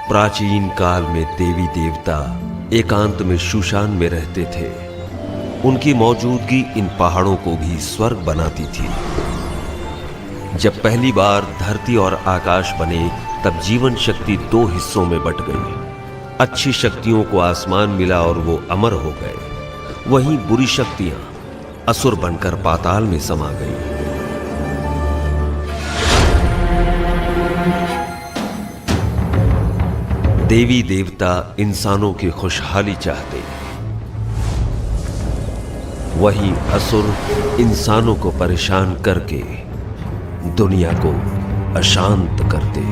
प्राचीन काल में देवी देवता एकांत में शूशान में रहते थे। उनकी मौजूदगी इन पहाड़ों को भी स्वर्ग बनाती थी। जब पहली बार धरती और आकाश बने तब जीवन शक्ति दो हिस्सों में बट गई। अच्छी शक्तियों को आसमान मिला और वो अमर हो गए। वहीं बुरी शक्तियां असुर बनकर पाताल में समा गई। देवी देवता इंसानों की खुशहाली चाहते, वहीं असुर इंसानों को परेशान करके दुनिया को अशांत करते।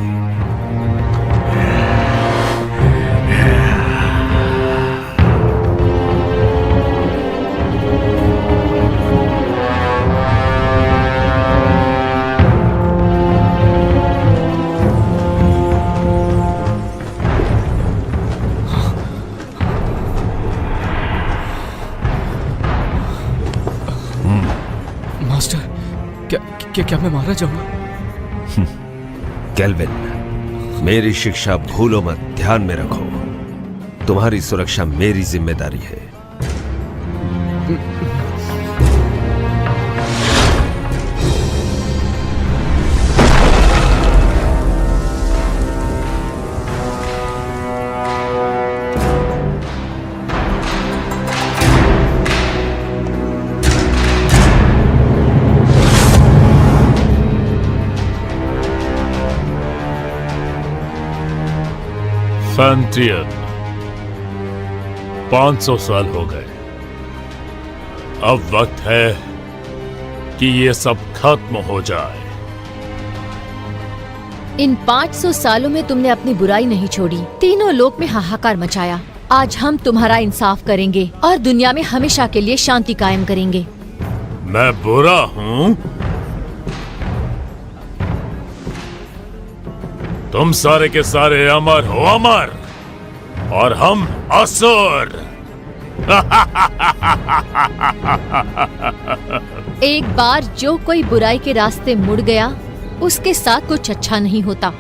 क्या मैं मारा जाऊंगा? केल्विन, मेरी शिक्षा भूलो मत, ध्यान में रखो। तुम्हारी सुरक्षा मेरी जिम्मेदारी है। फैंटियन, 500 साल हो गए। अब वक्त है कि ये सब खत्म हो जाए। इन 500 सालों में तुमने अपनी बुराई नहीं छोड़ी, तीनों लोक में हाहाकार मचाया। आज हम तुम्हारा इंसाफ करेंगे और दुनिया में हमेशा के लिए शांति कायम करेंगे। मैं बुरा हूँ? तुम सारे के सारे अमर हो, अमर, और हम असुर। एक बार जो कोई बुराई के रास्ते मुड़ गया, उसके साथ कुछ अच्छा नहीं होता।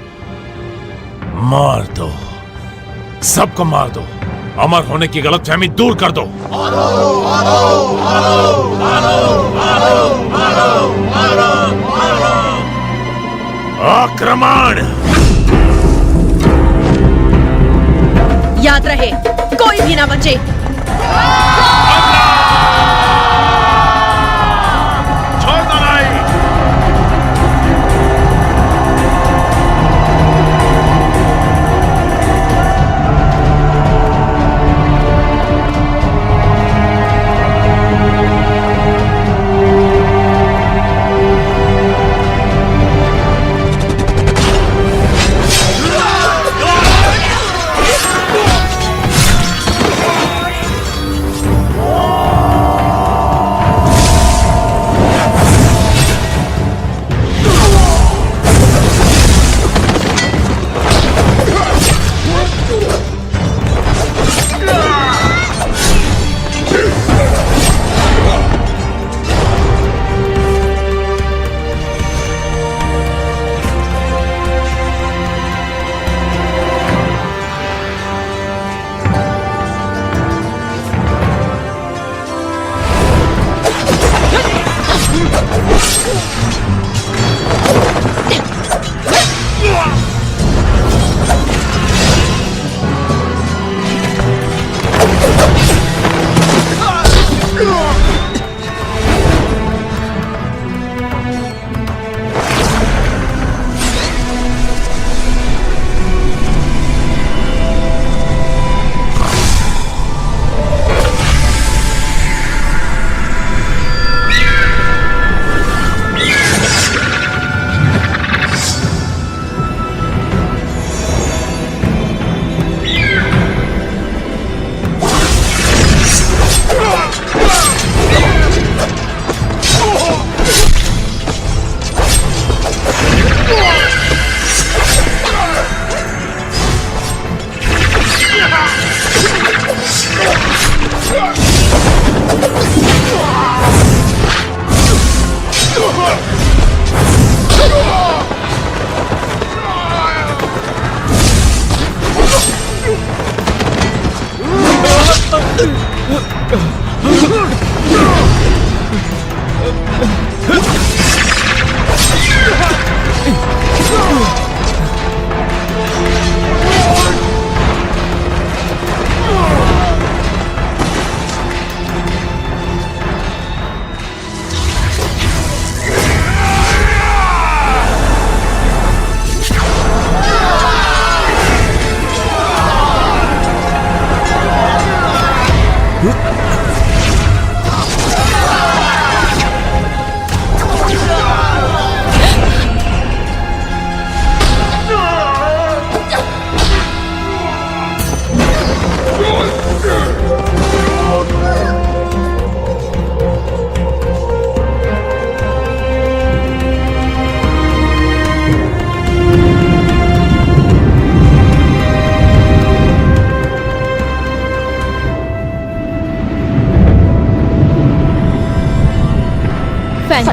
मार दो, सबको मार दो। अमर होने की गलतफहमी दूर कर दो। आक्रमण! याद रहे, कोई भी ना बचे। छोड़ दो नहीं।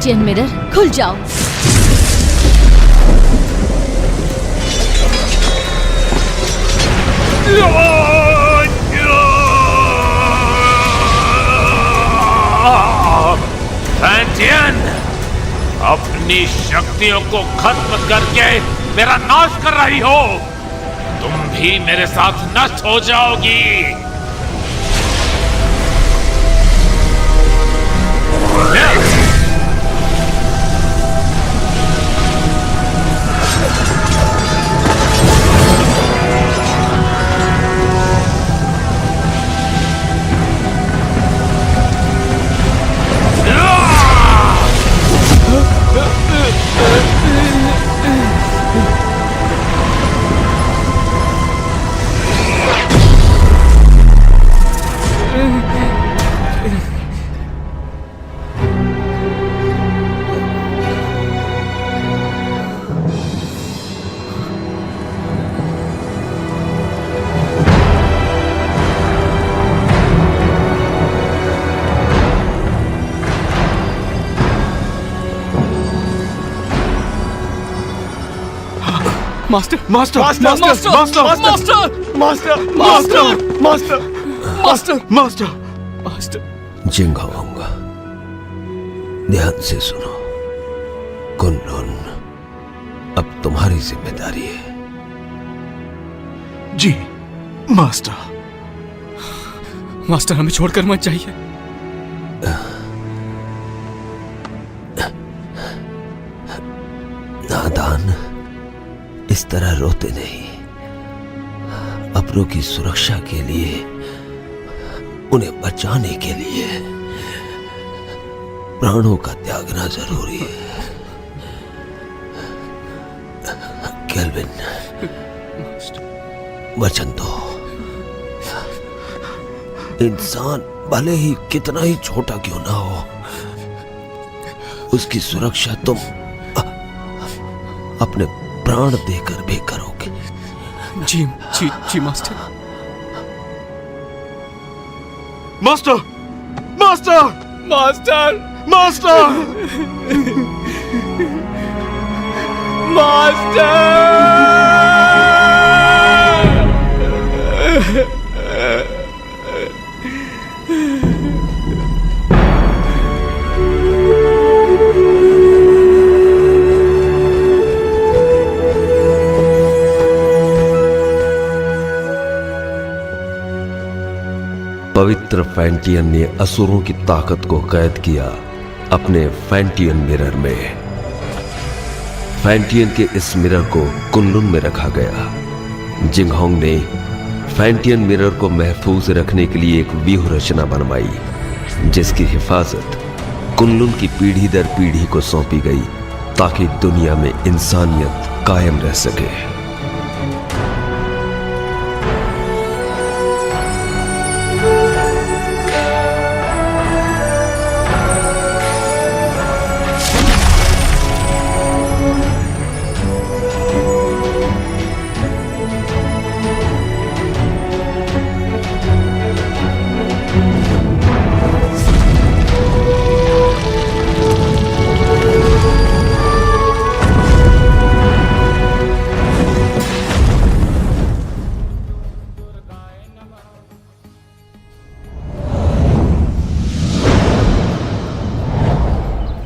फैंटियन मिरर खुल जाओ। फैंटियन, अपनी शक्तियों को खत्म करके मेरा नाश कर रही हो। तुम भी मेरे साथ नष्ट हो जाओगी। Master master master master master master master master master master master master. Jinghong, ध्यान से सुनो। कुनलुन, अब तुम्हारी जिम्मेदारी है। जी मास्टर। मास्टर हमें छोड़कर मत जाइए। नादान, इस तरह रोते नहीं। अपनों की सुरक्षा के लिए, उन्हें बचाने के लिए प्राणों का त्यागना जरूरी है। केल्विन, वचन दो। इंसान भले ही कितना ही छोटा क्यों ना हो, उसकी सुरक्षा तुम अपने प्राण देकर भी करोगे। जी जी जी master. Master master master master पवित्र फैंटियन ने असुरों की ताकत को कैद किया अपने फैंटियन मिरर में। फैंटियन के इस मिरर को कुनलुन में रखा गया। जिंगहोंग ने फैंटियन मिरर को महफूज रखने के लिए एक व्यूह रचना बनवाई, जिसकी हिफाजत कुनलुन की पीढ़ी दर पीढ़ी को सौंपी गई, ताकि दुनिया में इंसानियत कायम रह सके।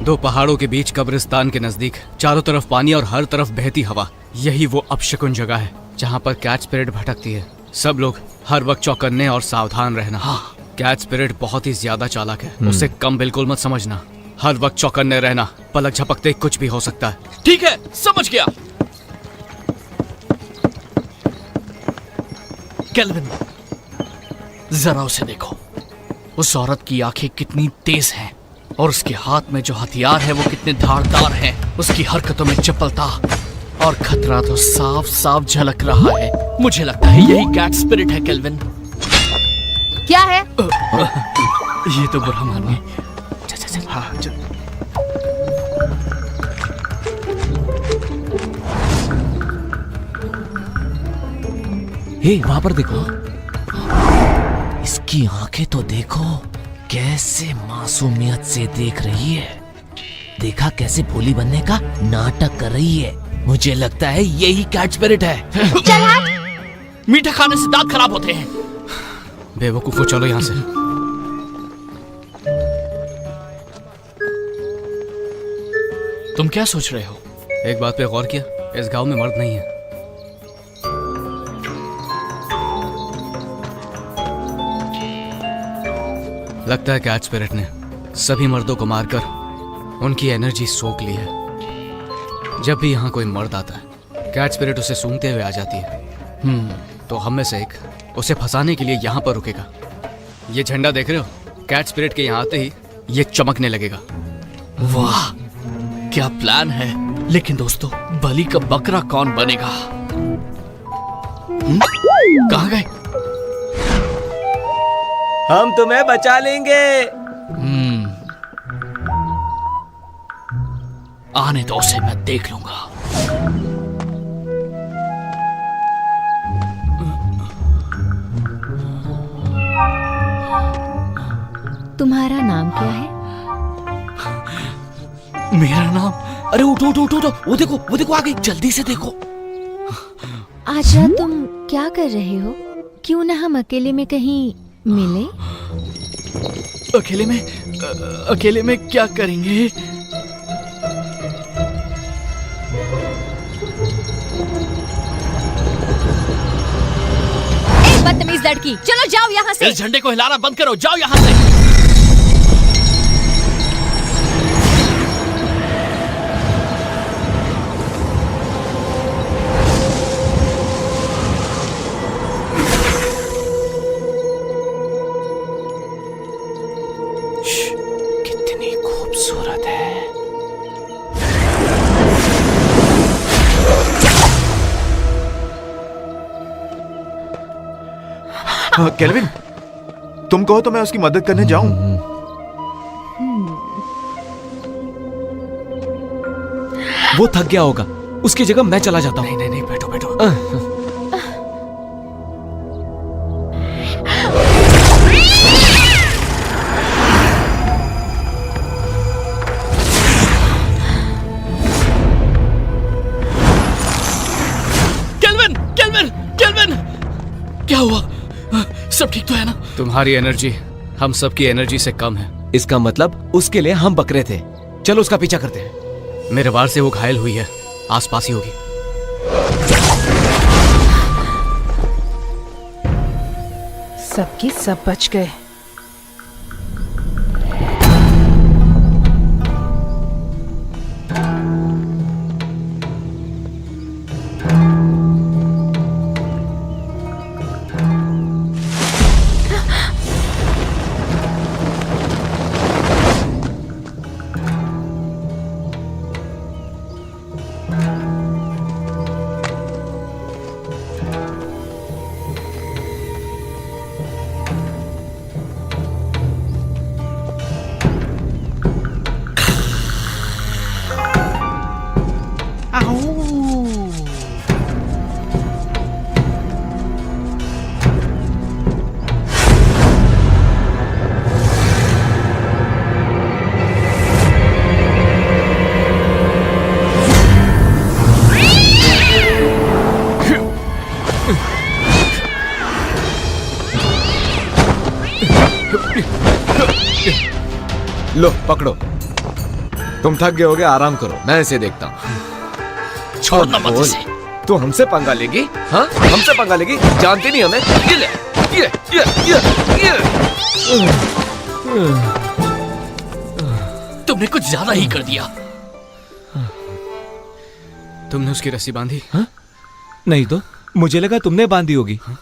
दो पहाड़ों के बीच कब्रिस्तान के नजदीक, चारों तरफ पानी और हर तरफ बहती हवा। यही वो अपशकुन जगह है जहाँ पर कैट स्पिरिट भटकती है। सब लोग हर वक्त चौकन्ने और सावधान रहना। कैट स्पिरिट बहुत ही ज्यादा चालाक है, उसे कम बिल्कुल मत समझना। हर वक्त चौकन्ने रहना, पलक झपकते कुछ भी हो सकता है। ठीक है, समझ गया। केल्विन, जरा उसे देखो। उस औरत की आंखें कितनी तेज हैं और उसके हाथ में जो हथियार है वो कितने धारदार हैं। उसकी हरकतों में चपलता और खतरा तो साफ साफ झलक रहा है। मुझे लगता है यही कैट स्पिरिट है केल्विन। क्या है? ये तो बुरा मानिए। हाँ चल। हे, वहां पर देखो, इसकी आंखें तो देखो, कैसे मासूमियत से देख रही है। देखा कैसे भोली बनने का नाटक कर रही है। मुझे लगता है यही कैट स्पिरिट है। मीठा खाने से दांत खराब होते हैं। बेवकूफो, चलो यहाँ से। तुम क्या सोच रहे हो? एक बात पे गौर किया, इस गांव में मर्द नहीं है। लगता है कैट स्पिरिट ने सभी मर्दों को मारकर उनकी एनर्जी सोख ली है। जब भी यहाँ कोई मर्द आता है, कैट स्पिरिट उसे सूंघते हुए आ जाती है। तो हम में से एक उसे फंसाने के लिए यहाँ पर रुकेगा। ये झंडा देख रहे हो? कैट स्पिरिट के यहाँ आते ही ये चमकने लगेगा। वाह, क्या प्लान है। लेकिन दोस्तों, बलि का बकरा कौन बनेगा? कहाँ गए? हम तुम्हें बचा लेंगे। आने दो उसे, मैं देख लूंगा। तुम्हारा नाम क्या है? मेरा नाम? अरे उठो उठो उठो, वो देखो आ गई, जल्दी से देखो। आज रात तुम क्या कर रहे हो? क्यों ना हम अकेले में कहीं मिले? अकेले में क्या करेंगे? बदतमीज लड़की, चलो जाओ यहाँ से। इस झंडे को हिलाना बंद करो, जाओ यहाँ से। कितनी खूबसूरत है। केल्विन, तुम कहो तो मैं उसकी मदद करने जाऊं। वो थक गया होगा, उसकी जगह मैं चला जाता हूँ। नहीं, बैठो बैठो। केल्विन, क्या हुआ? सब ठीक तो है ना? तुम्हारी एनर्जी हम सबकी एनर्जी से कम है। इसका मतलब उसके लिए हम बकरे थे। चलो उसका पीछा करते हैं। मेरे वार से वो घायल हुई है, आसपास ही होगी। सबके सब बच गए। लो पकड़ो, तुम थक गए होगे, आराम करो, मैं इसे देखता हूँ। छोड़ना मत इसे। तू हमसे पंगा लेगी? हाँ, हमसे पंगा लेगी? जानती नहीं हमें? ये ले, ये। तुमने कुछ ज्यादा ही कर दिया। तुमने उसकी रस्सी बांधी? हाँ? नहीं तो मुझे लगा तुमने बांधी होगी। हाँ?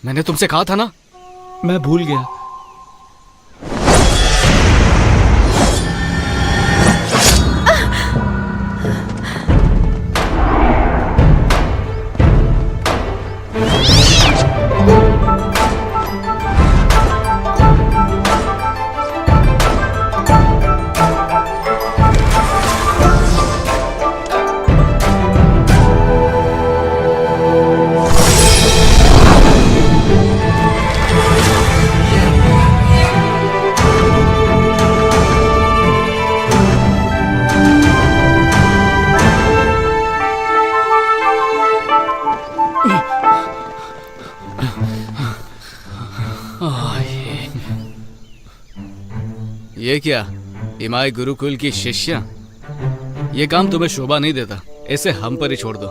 मैंने तुमसे कहा था ना। मैं भूल गया। ये क्या, इमाई गुरुकुल की शिष्या? ये काम तुम्हें शोभा नहीं देता, इसे हम पर ही छोड़ दो।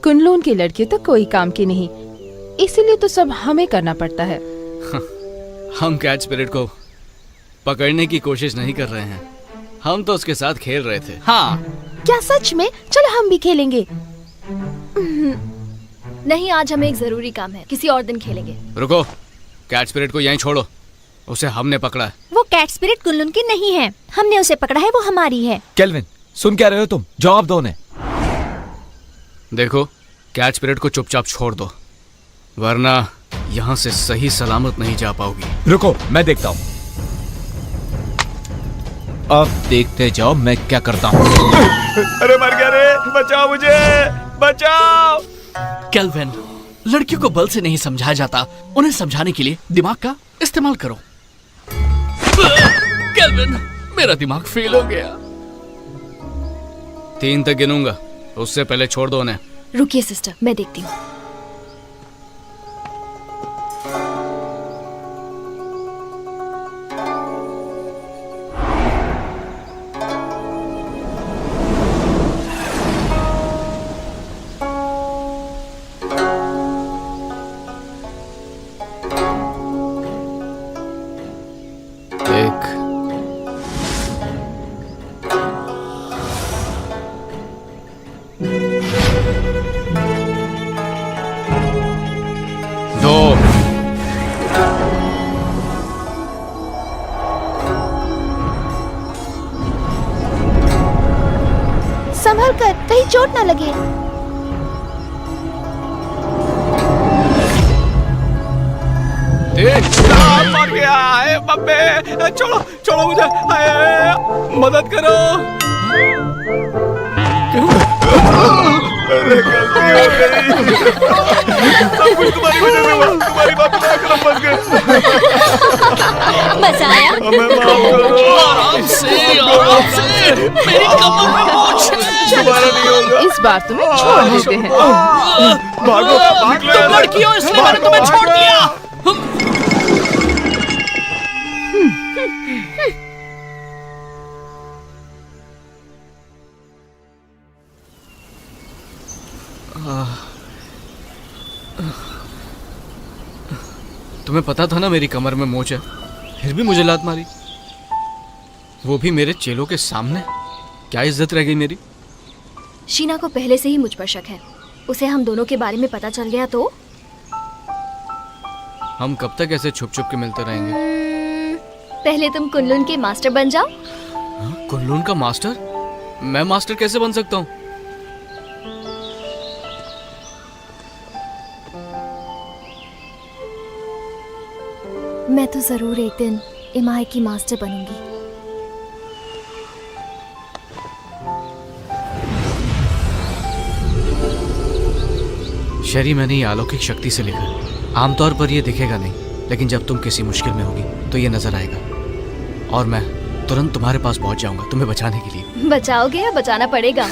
कुनलून की लड़की तो कोई काम की नहीं, इसीलिए तो सब हमें करना पड़ता है। हम कैच स्पिरिट को पकड़ने की कोशिश नहीं कर रहे हैं, हम तो उसके साथ खेल रहे थे। हाँ, क्या सच में? चलो हम भी खेलेंगे। नहीं, आज हमें एक जरूरी काम है, किसी और दिन खेलेंगे। रुको, कैच स्पिरिट को यहीं छोड़ो, उसे हमने पकड़ा है। वो कैट स्पिरिट कुनलून की नहीं है, हमने उसे पकड़ा है, वो हमारी है। केल्विन, सुन क्या रहे हो तुम? जवाब दो उन्हें। देखो, कैच स्पिरिट को चुपचाप छोड़ दो, वरना यहाँ से सही सलामत नहीं जा पाओगी। रुको, मैं देखता हूँ। अब देखते जाओ मैं क्या करता हूँ। अरे मर गया रे, बचाओ मुझे, बचाओ। केल्विन, लड़कियों को बल से नहीं समझाया जाता, उन्हें समझाने के लिए दिमाग का इस्तेमाल करो। केल्विन, मेरा दिमाग फेल हो गया। 3 तक गिनूंगा, उससे पहले छोड़ दो उन्हें। रुकिए सिस्टर, मैं देखती हूँ। एक, 2, संभल कर, कहीं चोट ना लगे। मर गया है बब्बे, छोड़ो छोड़ो मुझे, मदद करो। सब कुछ तुम्हारी वजह से हुआ, तुम्हारी बात में आकर हम फंस गए। बचाया। हमें माफ करो। आराम से, आराम से, मेरी कमर में मोच है। दोबारा नहीं होगा। इस बार तुम्हें छोड़ देते हैं। भागो, भाग लो। तुम लड़की हो इसलिए मैंने तुम्हें छोड़ दिया। तुम्हें पता था ना मेरी कमर में मोच है, फिर भी मुझे लात मारी, वो भी मेरे चेलों के सामने। क्या इज्जत रह गई मेरी? शीना को पहले से ही मुझ पर शक है, उसे हम दोनों के बारे में पता चल गया तो? हम कब तक ऐसे छुप छुप के मिलते रहेंगे? पहले तुम कुनलून के मास्टर बन जाओ। कुनलून का मास्टर? मैं मास्टर कैसे बन सकता हूँ? मैं तो जरूर एक दिन इमाई की मास्टर बनूंगी। शरी, मैंने ये अलौकिक शक्ति से लिखा है। आमतौर पर ये दिखेगा नहीं, लेकिन जब तुम किसी मुश्किल में होगी तो ये नजर आएगा, और मैं तुरंत तुम्हारे पास पहुंच जाऊंगा तुम्हें बचाने के लिए। बचाओगे या बचाना पड़ेगा?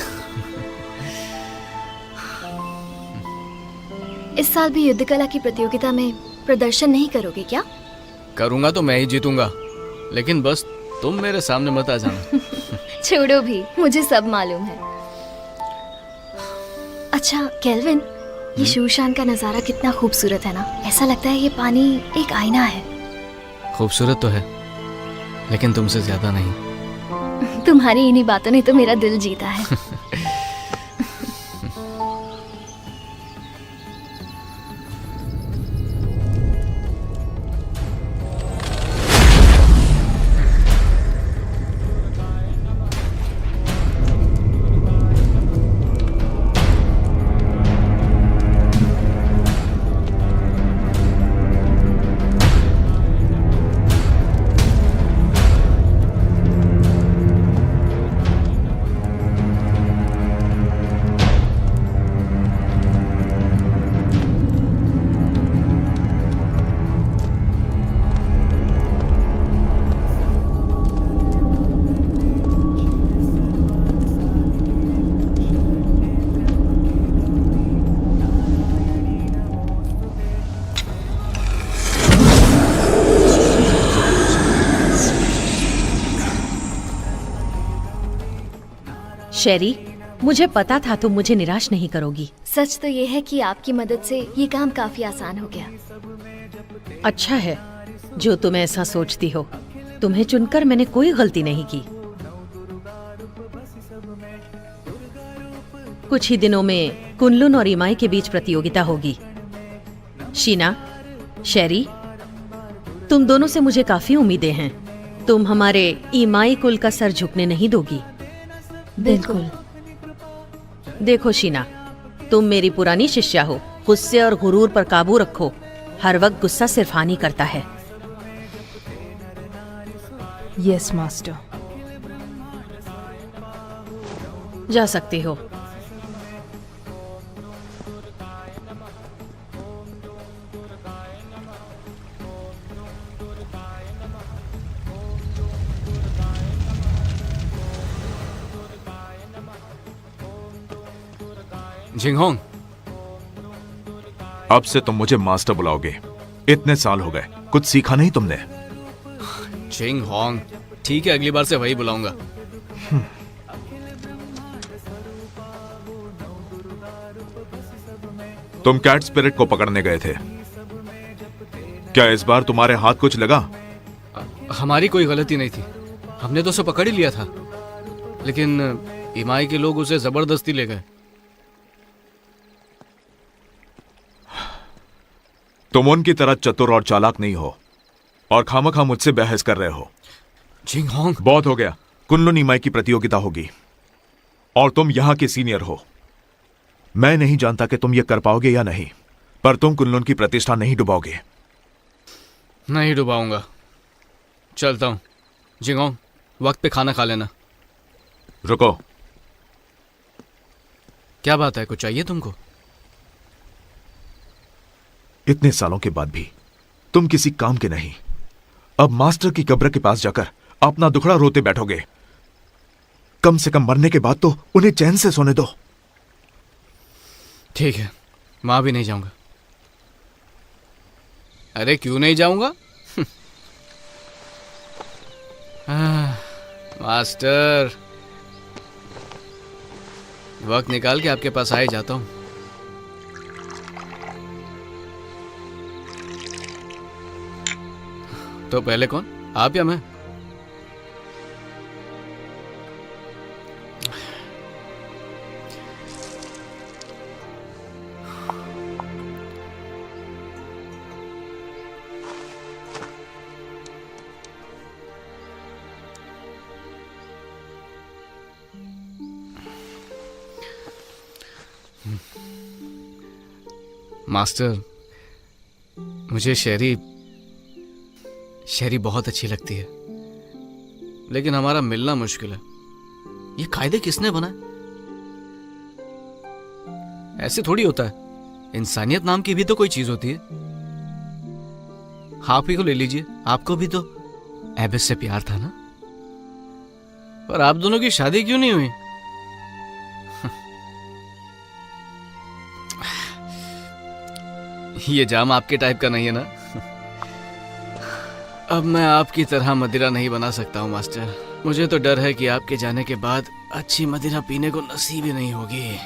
इस साल भी युद्ध कला की प्रतियोगिता में प्रदर्शन नहीं करोगे क्या? करूंगा तो मैं ही जीतूंगा, लेकिन बस तुम मेरे सामने मत आ जाना। छोड़ो भी, मुझे सब मालूम है। अच्छा केल्विन, ये शूशान का नजारा कितना खूबसूरत है ना। ऐसा लगता है ये पानी एक आईना है। खूबसूरत तो है, लेकिन तुमसे ज्यादा नहीं। तुम्हारी इन्हीं बातों ने तो मेरा दिल जीता है। शेरी, मुझे पता था तुम मुझे निराश नहीं करोगी। सच तो ये है कि आपकी मदद से ये काम काफी आसान हो गया। अच्छा है जो तुम ऐसा सोचती हो। तुम्हें चुनकर मैंने कोई गलती नहीं की। कुछ ही दिनों में कुनलुन और इमाई के बीच प्रतियोगिता होगी। शीना, शेरी, तुम दोनों से मुझे काफी उम्मीदें हैं। तुम हमारे इमाई कुल का सर झुकने नहीं दोगी। बिल्कुल। देखो शीना, तुम मेरी पुरानी शिष्या हो। गुस्से और गुरूर पर काबू रखो। हर वक्त गुस्सा सिर्फ हानि करता है। Yes master. जा सकती हो। जिंगहोंग, अब से तुम मुझे मास्टर बुलाओगे। इतने साल हो गए, कुछ सीखा नहीं तुमने? जिंगहोंग, ठीक है, अगली बार से वही बुलाऊंगा। तुम कैट स्पिरिट को पकड़ने गए थे, क्या इस बार तुम्हारे हाथ कुछ लगा? हमारी कोई गलती नहीं थी, हमने तो उसे पकड़ ही लिया था, लेकिन इमाई के लोग उसे जबरदस्ती ले गए। तुम उनकी तरह चतुर और चालाक नहीं हो और खामखा मुझसे बहस कर रहे हो। जिंगहोंग, बहुत हो गया। कुनलुन इमाई की प्रतियोगिता होगी और तुम यहां के सीनियर हो। मैं नहीं जानता कि तुम ये कर पाओगे या नहीं, पर तुम कुनलुन की प्रतिष्ठा नहीं डुबाओगे। नहीं डुबाऊंगा। चलता हूं। जिंगहोंग, वक्त पे खाना खा लेना। रुको। क्या बात है, कुछ चाहिए तुमको? इतने सालों के बाद भी तुम किसी काम के नहीं। अब मास्टर की कब्र के पास जाकर अपना दुखड़ा रोते बैठोगे। कम से कम मरने के बाद तो उन्हें चैन से सोने दो। ठीक है, वहां भी नहीं जाऊंगा। अरे क्यों नहीं जाऊंगा? मास्टर, वक्त निकाल के आपके पास आ ही जाता हूं। तो पहले कौन, आप या मैं? मास्टर, मुझे शेरी बहुत अच्छी लगती है, लेकिन हमारा मिलना मुश्किल है। ये कायदे किसने बनाए? ऐसे थोड़ी होता है। इंसानियत नाम की भी तो कोई चीज होती है। आप ही को ले लीजिए, आपको भी तो एबिस से प्यार था ना? पर आप दोनों की शादी क्यों नहीं हुई? ये जाम आपके टाइप का नहीं है ना? अब मैं आपकी तरह मदिरा नहीं बना सकता हूँ मास्टर। मुझे तो डर है कि आपके जाने के बाद अच्छी मदिरा पीने को नसीब ही नहीं होगी।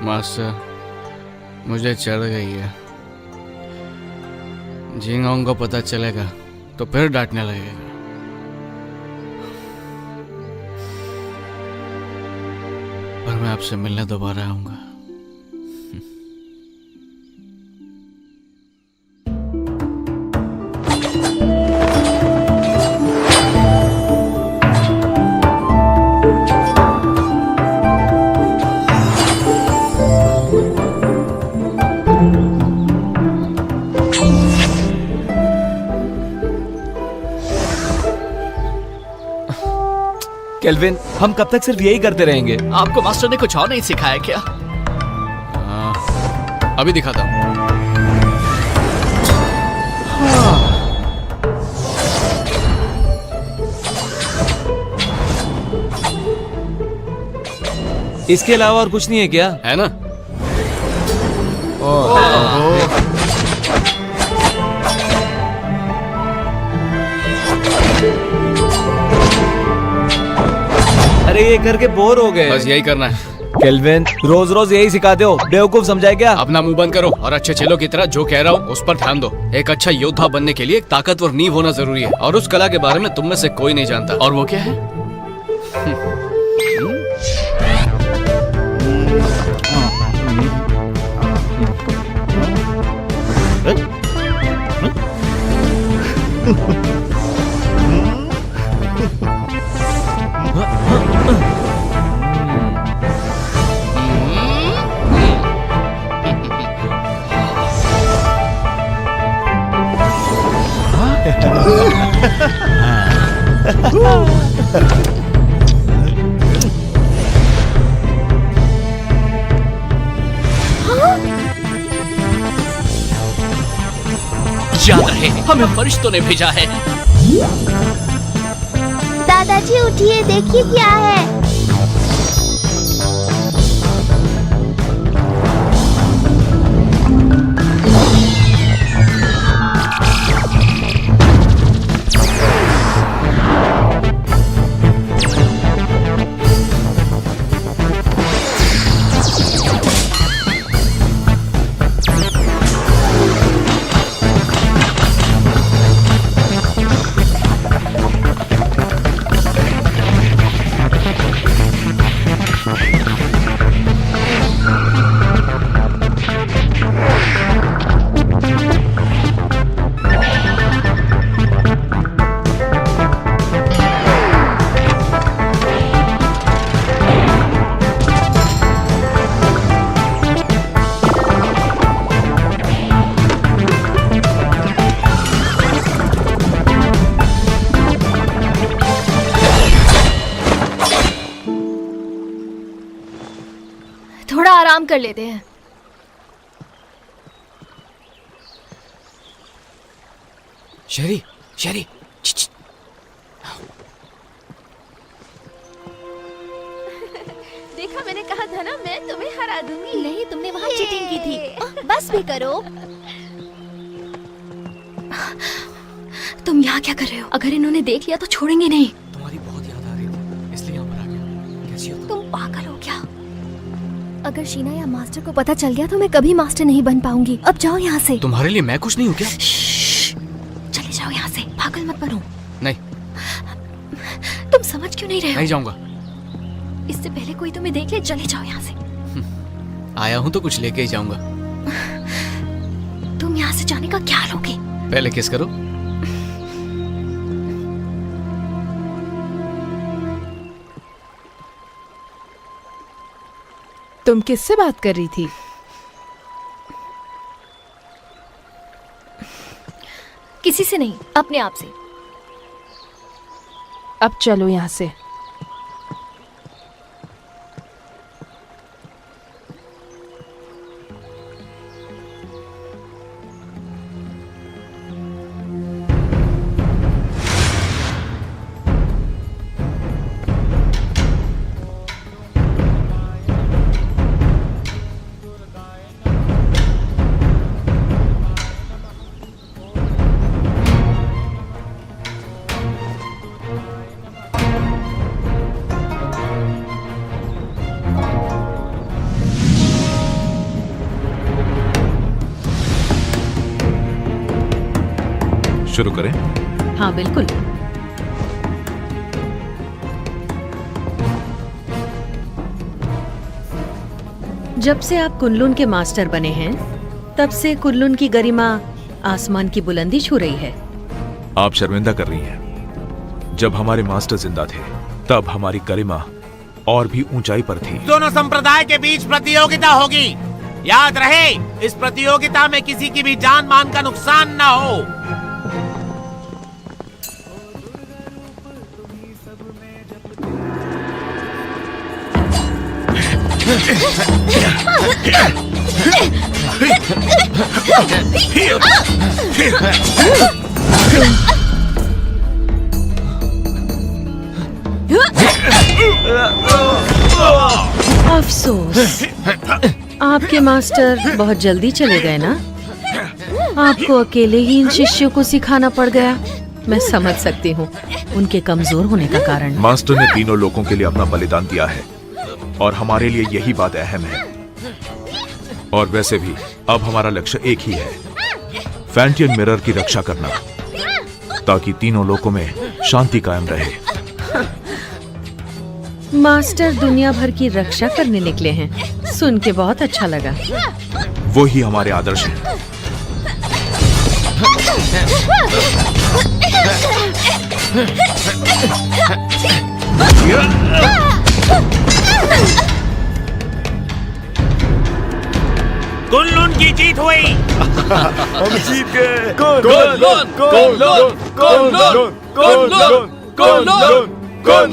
मास्टर, मुझे चढ़ गई है। जिंगहोंग को पता चलेगा तो फिर डांटने लगेगा। पर मैं आपसे मिलने दोबारा आऊंगा। केल्विन, हम कब तक सिर्फ यही करते रहेंगे? आपको मास्टर ने कुछ और नहीं सिखाया क्या? अभी दिखाता हूँ। इसके अलावा और कुछ नहीं है क्या? है ना? अरे ये करके बोर हो गए। बस यही करना है। केल्विन, रोज रोज यही सिखाते हो, बेवकूफ समझाए क्या? अपना मुंह बंद करो और अच्छे चेलों की तरह जो कह रहा हूँ उस पर ध्यान दो। एक अच्छा योद्धा बनने के लिए एक ताकतवर नींव होना जरूरी है और उस कला के बारे में तुम में से कोई नहीं जानता। और वो क्या है? याद रहे, हमें फरिश्तों ने भेजा है। दादाजी उठिए, देखिए क्या है। थोड़ा आराम कर लेते हैं। शेरी, शेरी, देखा, मैंने कहा था ना, मैं तुम्हें हरा दूंगी। नहीं, तुमने वहाँ चीटिंग की थी। बस भी करो। तुम यहाँ क्या कर रहे हो? अगर इन्होंने देख लिया तो छोड़ेंगे नहीं। तुम्हारी बहुत याद आ रही थी, इसलिए यहाँ पर आ गया। कैसी हो तुम पागल हो क्या? अगर शीना या मास्टर को पता चल गया तो मैं कभी मास्टर नहीं बन पाऊंगी। अब जाओ यहाँ से। तुम्हारे लिए मैं कुछ नहीं हूँ क्या? चले जाओ यहाँ से, पागल मत बनो। नहीं, तुम समझ क्यों नहीं रहे हो? नहीं जाऊंगा। इससे पहले कोई तुम्हें देख ले, चले जाओ यहाँ से। आया हूँ तो कुछ लेके ही जाऊंगा। तुम यहाँ से जाने का क्या लोगे? पहले किस करो। तुम किससे बात कर रही थी? किसी से नहीं, अपने आप से। अब चलो यहाँ से। शुरू करें? हाँ बिल्कुल। जब से आप कुनलुन के मास्टर बने हैं, तब से कुनलुन की गरिमा आसमान की बुलंदी छू रही है। आप शर्मिंदा कर रही हैं। जब हमारे मास्टर जिंदा थे, तब हमारी गरिमा और भी ऊंचाई पर थी। दोनों संप्रदाय के बीच प्रतियोगिता होगी। याद रहे, इस प्रतियोगिता में किसी की भी जान मान का नुकसान ना हो। अफसोस, आपके मास्टर बहुत जल्दी चले गए ना। आपको अकेले ही इन शिष्यों को सिखाना पड़ गया। मैं समझ सकती हूँ उनके कमजोर होने का कारण। मास्टर ने तीनों लोगों के लिए अपना बलिदान दिया है और हमारे लिए यही बात अहम है। और वैसे भी अब हमारा लक्ष्य एक ही है, फैंटियन मिरर की रक्षा करना, ताकि तीनों लोकों में शांति कायम रहे। मास्टर दुनिया भर की रक्षा करने निकले हैं। सुन के बहुत अच्छा लगा। वो ही हमारे आदर्श हैं। कुनलुन की जीत हुई। हम जीत गए।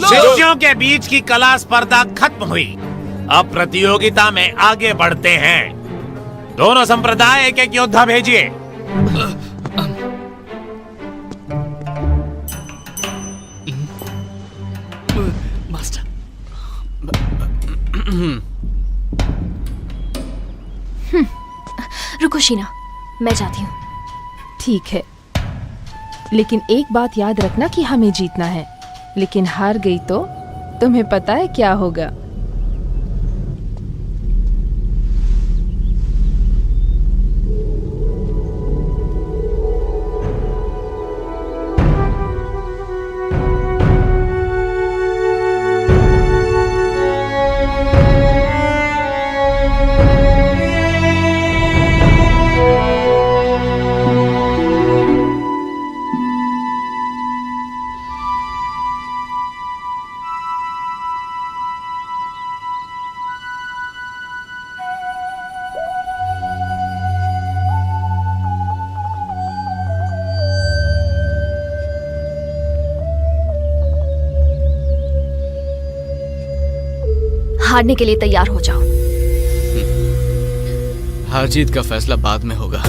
शिष्यों के बीच की कला स्पर्धा खत्म हुई। अब प्रतियोगिता में आगे बढ़ते हैं। दोनों संप्रदाय एक एक योद्धा भेजिए। मास्टर। रुको शीना, मैं जाती हूँ। ठीक है, लेकिन एक बात याद रखना कि हमें जीतना है। लेकिन हार गई तो तुम्हें पता है क्या होगा। हारने के लिए तैयार हो जाओ। हार जीत का फैसला बाद में होगा।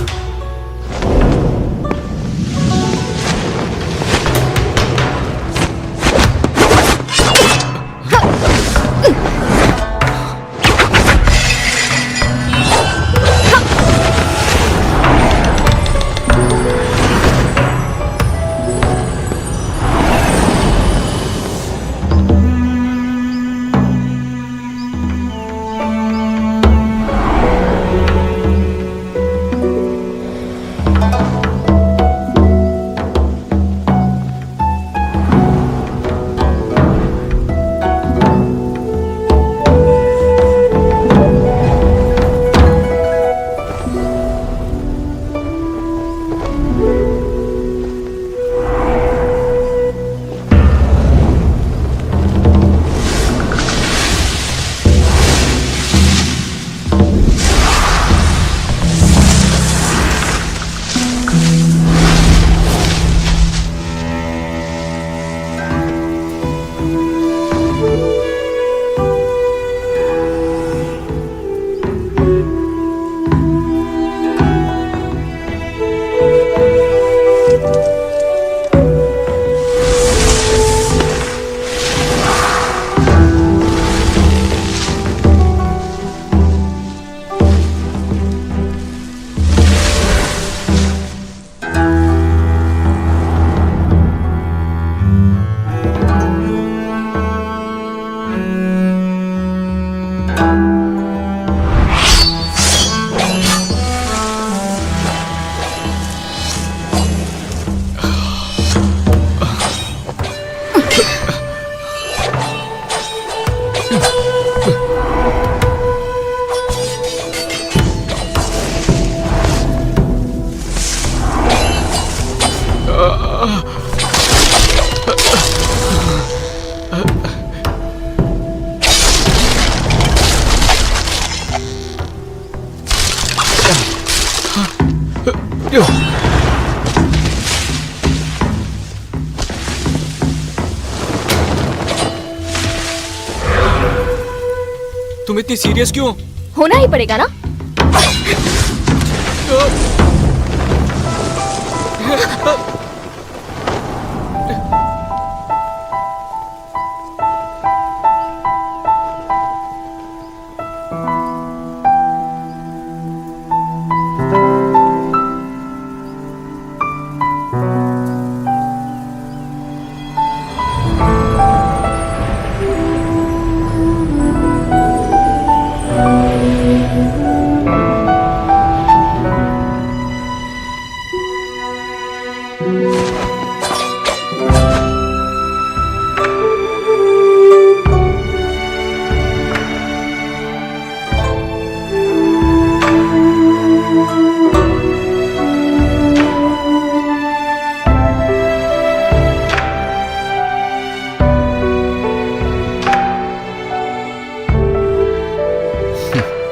तुम इतनी सीरियस क्यों? होना ही पड़ेगा ना।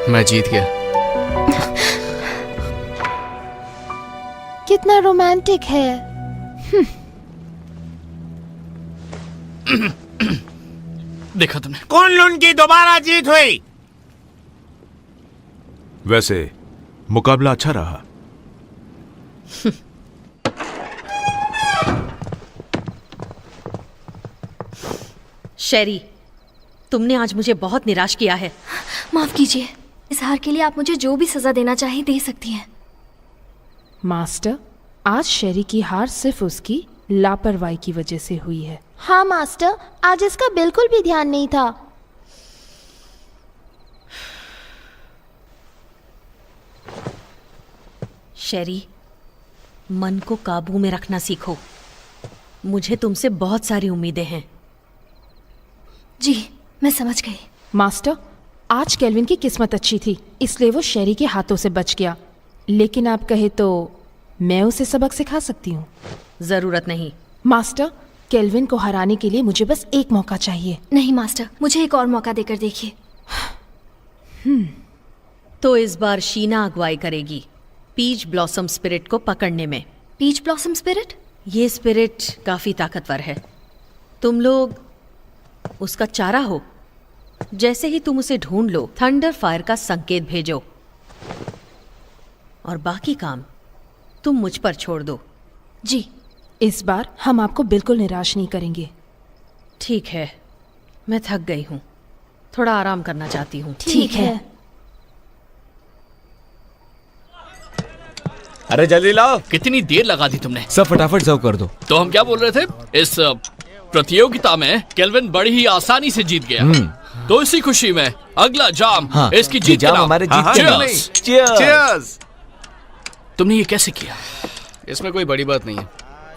मैं जीत गया। कितना रोमांटिक है। देखा तुमने? कुनलुन की दोबारा जीत हुई। वैसे मुकाबला अच्छा रहा। शेरी, तुमने आज मुझे बहुत निराश किया है। माफ कीजिए, इस हार के लिए आप मुझे जो भी सजा देना चाहें दे सकती हैं। मास्टर, आज शेरी की हार सिर्फ उसकी लापरवाही की वजह से हुई है। हाँ मास्टर, आज इसका बिल्कुल भी ध्यान नहीं था। शेरी, मन को काबू में रखना सीखो। मुझे तुमसे बहुत सारी उम्मीदें हैं। जी, मैं समझ गई। मास्टर, आज केल्विन की किस्मत अच्छी थी, इसलिए वो शेरी के हाथों से बच गया। लेकिन आप कहे तो मैं उसे सबक सिखा सकती हूँ। जरूरत नहीं। मास्टर, केल्विन को हराने के लिए मुझे बस एक मौका चाहिए। नहीं मास्टर, मुझे एक और मौका देकर देखिए। तो इस बार शीना अगुवाई करेगी पीच ब्लॉसम स्पिरिट को पकड़ने में। Peach blossom spirit? ये स्पिरिट काफी ताकतवर है। तुम लोग उसका चारा हो। जैसे ही तुम उसे ढूंढ लो, थंडर फायर का संकेत भेजो और बाकी काम तुम मुझ पर छोड़ दो। जी, इस बार हम आपको बिल्कुल निराश नहीं करेंगे। ठीक है, मैं थक गई हूँ, थोड़ा आराम करना चाहती हूँ। ठीक है। अरे जल्दी लाओ। कितनी देर लगा दी तुमने? सब फटाफट सर्व कर दो। तो हम क्या बोल रहे थे? इस प्रतियोगिता में केल्विन बड़ी ही आसानी से जीत गया। तो इसी खुशी में अगला जाम इसकी जीत जाम के नाम। हमारे जीत के नाम। Cheers! तुमने ये कैसे किया? इसमें कोई बड़ी बात नहीं है।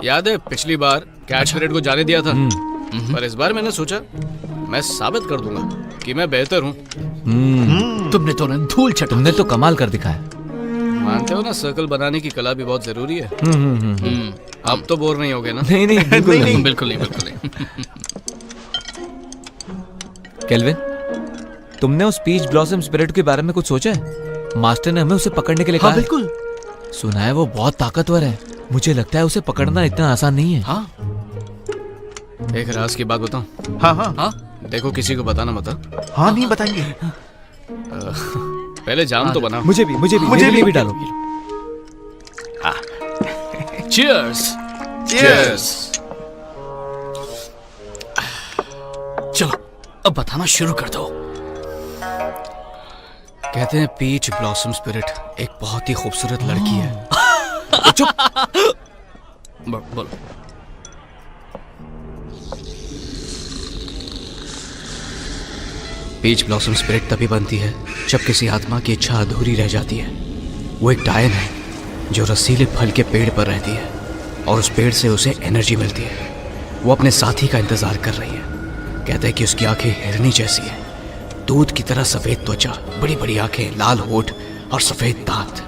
याद है पिछली बार कैच परेड को जाने दिया था, पर इस बार मैंने सोचा मैं साबित कर दूंगा कि मैं बेहतर हूँ। तुमने तो धूल चटा। तुमने तो कमाल कर दिखाया। मानते हो ना, सर्कल बनाने की कला भी बहुत जरूरी है। अब तो बोर नहीं होगे ना? नहीं नहीं बिल्कुल नहीं। बिल्कुल नहीं, बिल्कुल नहीं। केल्विन, तुमने उस पीच ब्लॉसम स्पिरिट के बारे में कुछ सोचा है? मास्टर ने हमें उसे पकड़ने के लिए कहा। बिल्कुल। सुना है वो बहुत ताकतवर है। मुझे लगता है उसे पकड़ना इतना आसान नहीं है। हाँ, एक राज की बात बताऊं? हाँ हाँ हाँ, देखो किसी को बताना मत। हाँ, नहीं बताएंगे। पहले जाम तो बनाओ। मुझे भी मेरे लिए भी डालो। चीयर्स। Cheers! चलो अब बताना शुरू कर दो। कहते हैं पीच ब्लॉसम स्पिरिट एक बहुत ही खूबसूरत लड़की है। बोलो। पीच ब्लॉसम स्पिरिट तभी बनती है जब किसी आत्मा की इच्छा अधूरी रह जाती है। वो एक डायन है जो रसीले फल के पेड़ पर रहती है और उस पेड़ से उसे एनर्जी मिलती है। वो अपने साथी का इंतजार कर रही है। कहते हैं कि उसकी आंखें हिरनी जैसी हैं, दूध की तरह सफेद त्वचा, बड़ी बड़ी आंखें, लाल होठ और सफेद दांत।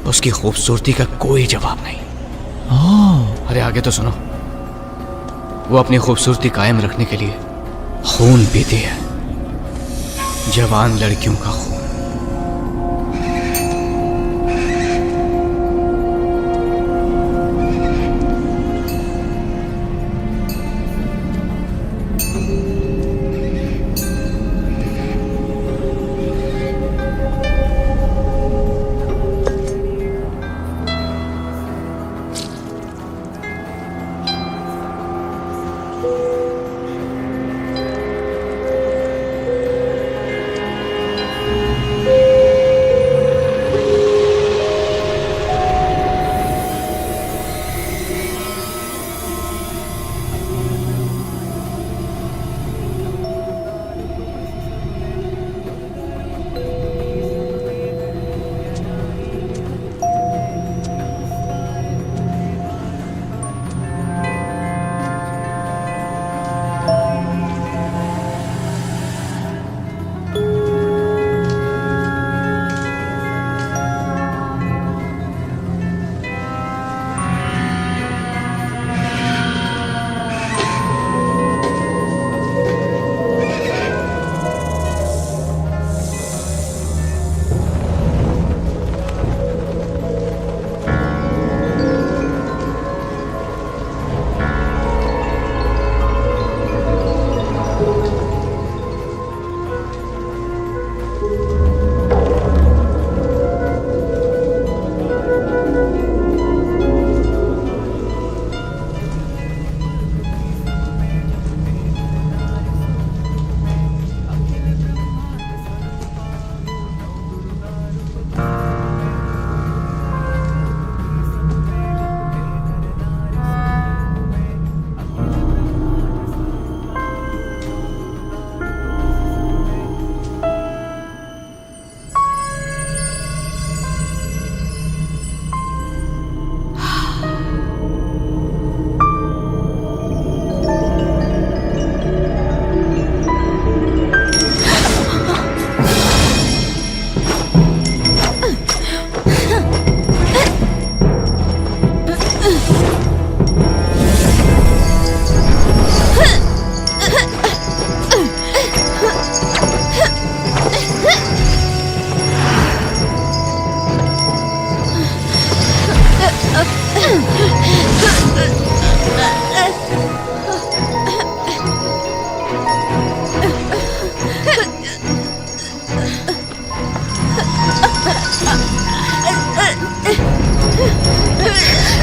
उसकी खूबसूरती का कोई जवाब नहीं। अरे आगे तो सुनो। वो अपनी खूबसूरती कायम रखने के लिए खून पीती है, जवान लड़कियों का खून।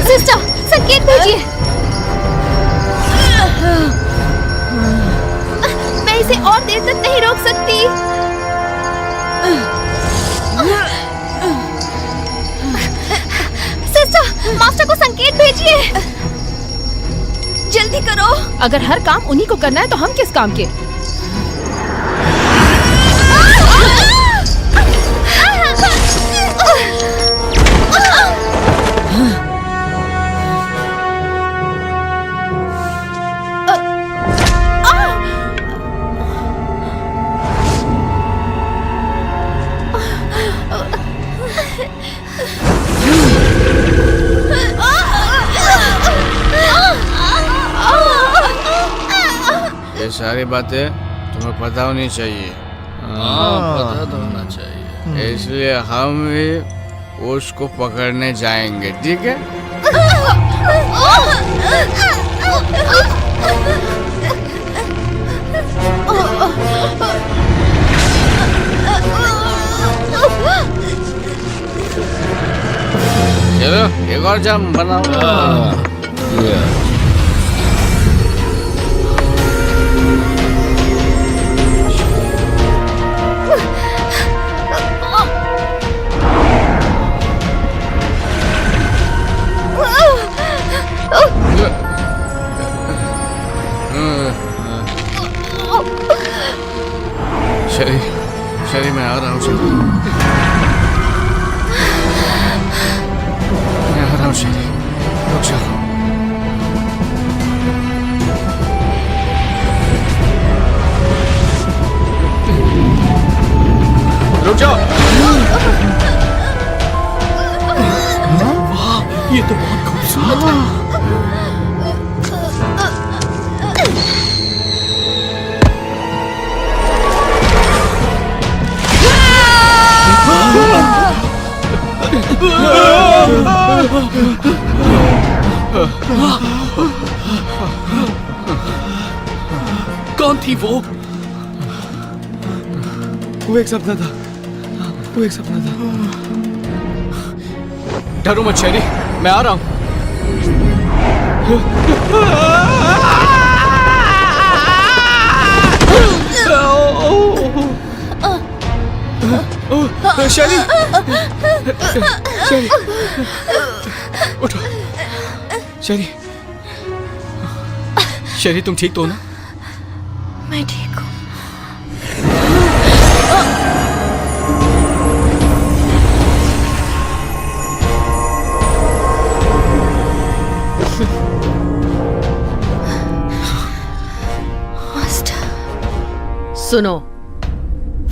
सिस्टर, संकेत भेजिए। मैं इसे और देर तक नहीं रोक सकती। सिस्टर, मास्टर को संकेत भेजिए। जल्दी करो। अगर हर काम उन्हीं को करना है तो हम किस काम के? ये सारी बातें तुम्हें पता होनी चाहिए। पता तो होना चाहिए। इसलिए हम भी उसको पकड़ने जाएंगे, ठीक है? चलो एक और जाम बनाओ। शरी मैं आ रहा हूँ शरी, मैं आ रहा हूँ शरी, रुक जाओ। रुक जाओ। वाह, ये तो बहुत खूबसूरत है। कौन थी वो? वो एक सपना था, वो एक सपना था। डरो मत शेरी, मैं आ रहा हूँ। शेरी, शेरी, उठो। शेरी, शेरी तुम ठीक तो हो ना? मैं ठीक हूँ। सुनो,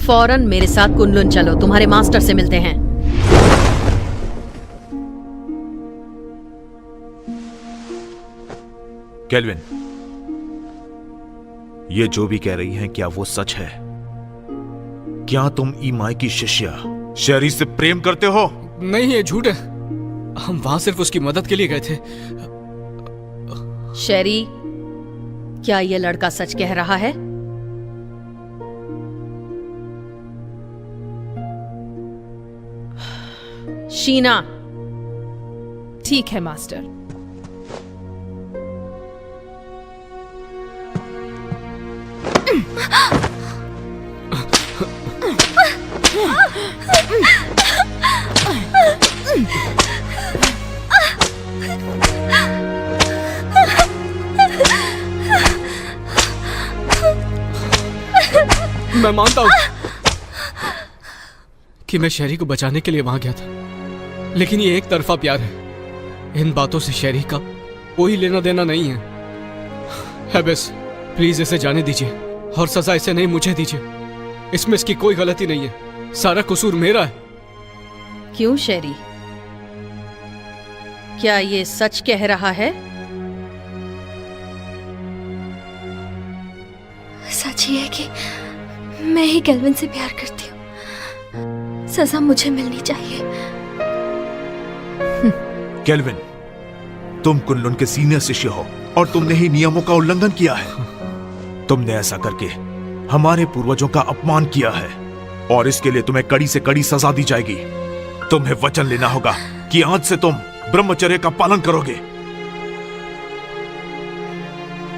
फौरन मेरे साथ कुनलुन चलो, तुम्हारे मास्टर से मिलते हैं। केल्विन, ये जो भी कह रही हैं क्या वो सच है? क्या तुम ईमाई की शिष्या शेरी से प्रेम करते हो? नहीं, ये झूठ है। हम वहां सिर्फ उसकी मदद के लिए गए थे। शेरी, क्या ये लड़का सच कह रहा है? शीना। ठीक है मास्टर। मैं मानता हूं कि मैं शेरी को बचाने के लिए वहां गया था, लेकिन ये एक तरफा प्यार है। इन बातों से शेरी का कोई लेना देना नहीं है। बस प्लीज इसे जाने दीजिए और सजा इसे नहीं मुझे दीजिए। इसमें इसकी कोई गलती नहीं है, सारा कसूर मेरा है। क्यों शेरी, क्या ये सच कह रहा है? सच ये है कि मैं ही केल्विन से प्यार करती हूँ। सजा मुझे मिलनी चाहिए। केल्विन, तुम कुनलुन के सीनियर शिष्य हो और तुमने ही नियमों का उल्लंघन किया है। तुमने ऐसा करके हमारे पूर्वजों का अपमान किया है और इसके लिए तुम्हें कड़ी से कड़ी सजा दी जाएगी। तुम्हें वचन लेना होगा कि आज से तुम ब्रह्मचर्य का पालन करोगे।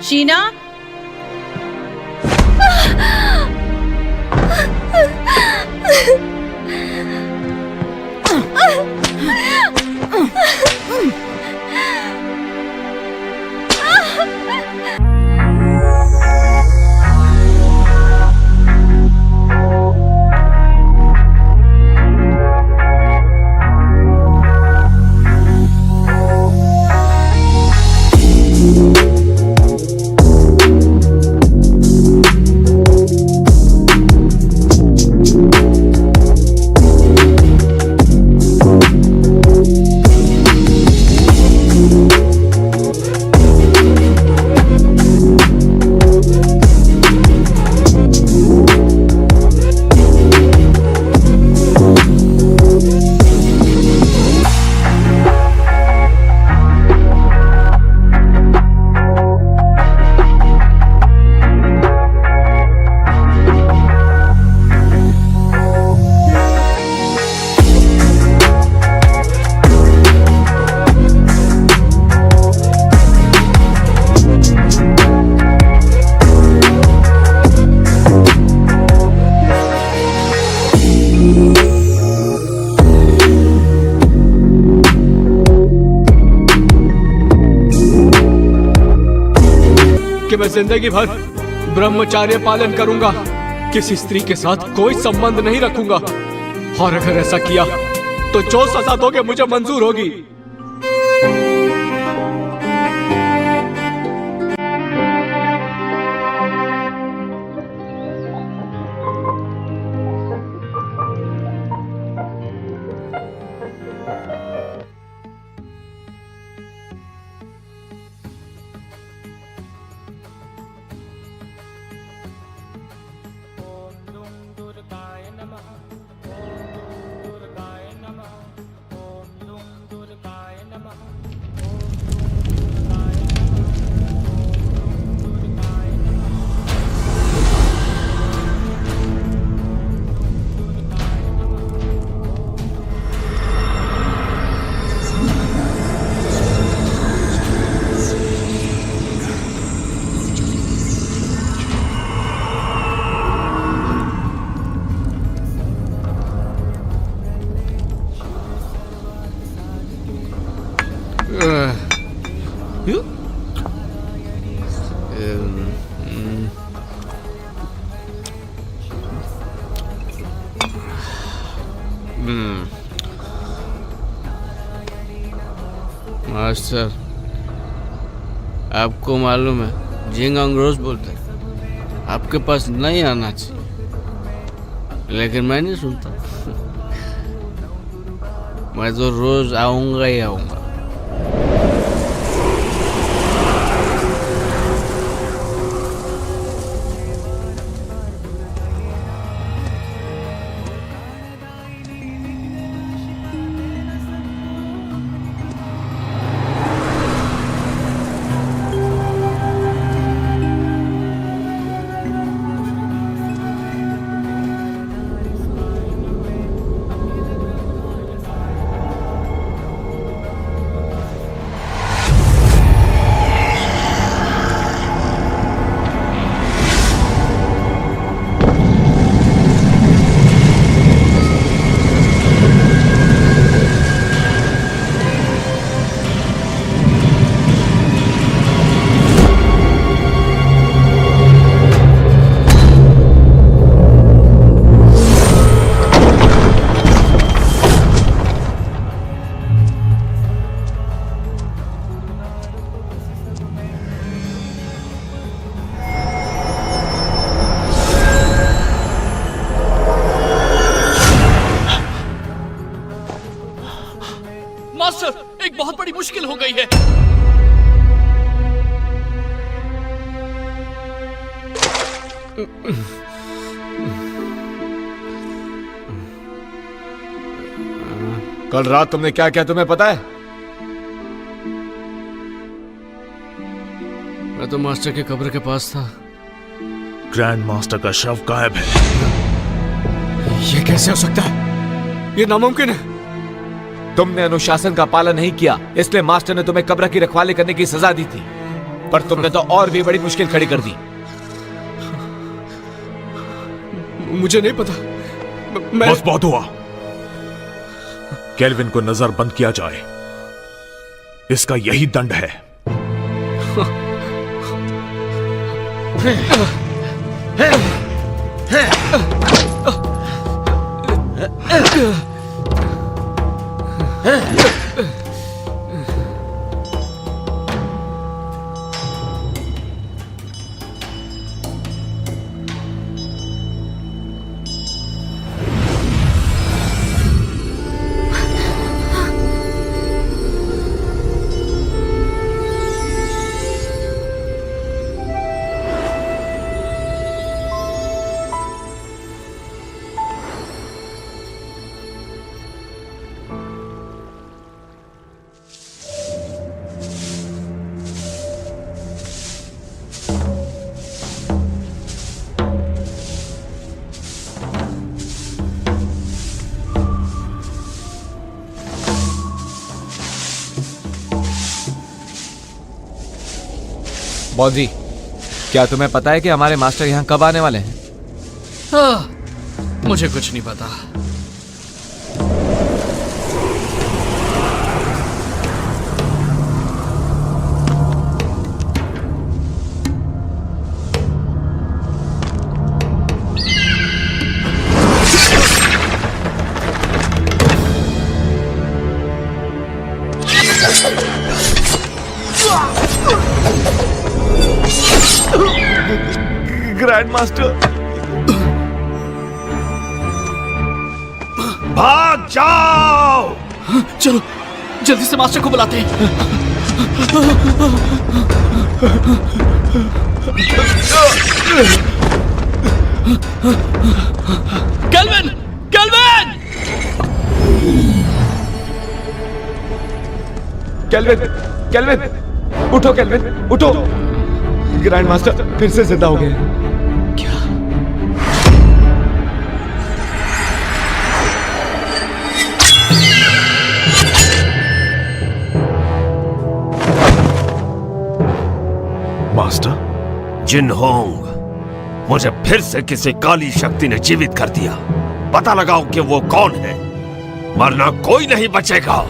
शीना, कि मैं जिंदगी भर ब्रह्मचार्य पालन करूंगा, किसी स्त्री के साथ कोई संबंध नहीं रखूंगा, और अगर ऐसा किया तो जो सजा दोगे मुझे मंजूर होगी। मास्टर, आपको मालूम है झिंगांग रोज बोलते हैं आपके पास नहीं आना चाहिए, लेकिन मैं नहीं सुनता। मैं तो रोज आऊंगा ही आऊंगा। मास्टर, एक बहुत बड़ी मुश्किल हो गई है। कल रात तुमने क्या किया तुम्हें पता है? मैं तो मास्टर के कब्र के पास था। ग्रैंड मास्टर का शव गायब है। ये कैसे हो सकता है? ये नामुमकिन है। तुमने अनुशासन का पालन नहीं किया, इसलिए मास्टर ने तुम्हें कब्र की रखवाली करने की सजा दी थी, पर तुमने तो और भी बड़ी मुश्किल खड़ी कर दी। मुझे नहीं पता। बस बहुत हुआ। केल्विन को नजर बंद किया जाए, इसका यही दंड है। बॉजी, क्या तुम्हें पता है कि हमारे मास्टर यहाँ कब आने वाले हैं? मुझे कुछ नहीं पता। ग्रैंड मास्टर, भाग जाओ! चलो जल्दी से मास्टर को बुलाते हैं। केल्विन! केल्विन! केल्विन! केल्विन! उठो केल्विन, उठो! ग्रैंड मास्टर फिर से जिंदा हो गए। क्या? मास्टर? जिनहोंग, मुझे फिर से किसी काली शक्ति ने जीवित कर दिया। पता लगाओ कि वो कौन है, वरना कोई नहीं बचेगा।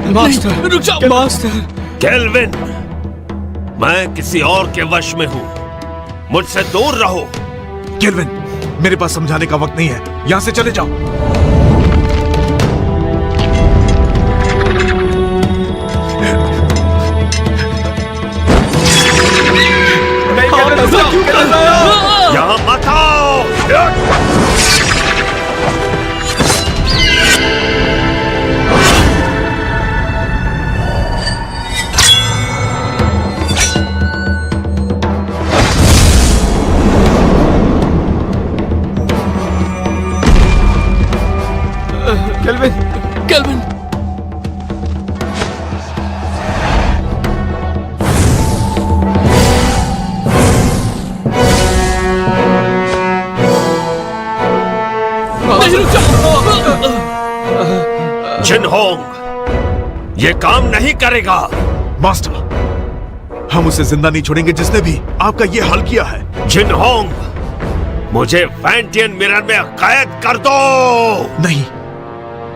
मास्टर, रुक जाओ। मास्टर। केल्विन, मैं किसी और के वश में हूं, मुझसे दूर रहो। केल्विन, मेरे पास समझाने का वक्त नहीं है, यहां से चले जाओ। यहां मत आओ। केल्विन! केल्विन! जिनहोंग, ये काम नहीं करेगा। मास्टर, हम उसे जिंदा नहीं छोड़ेंगे जिसने भी आपका ये हाल किया है। जिनहोंग, मुझे फैंटियन मिरर में कैद कर दो। नहीं,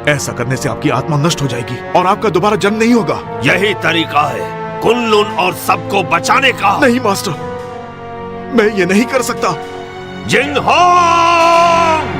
ऐसा करने से आपकी आत्मा नष्ट हो जाएगी और आपका दोबारा जन्म नहीं होगा। यही तरीका है कुनलुन और सबको बचाने का। नहीं मास्टर, मैं ये नहीं कर सकता। जिनहोंग!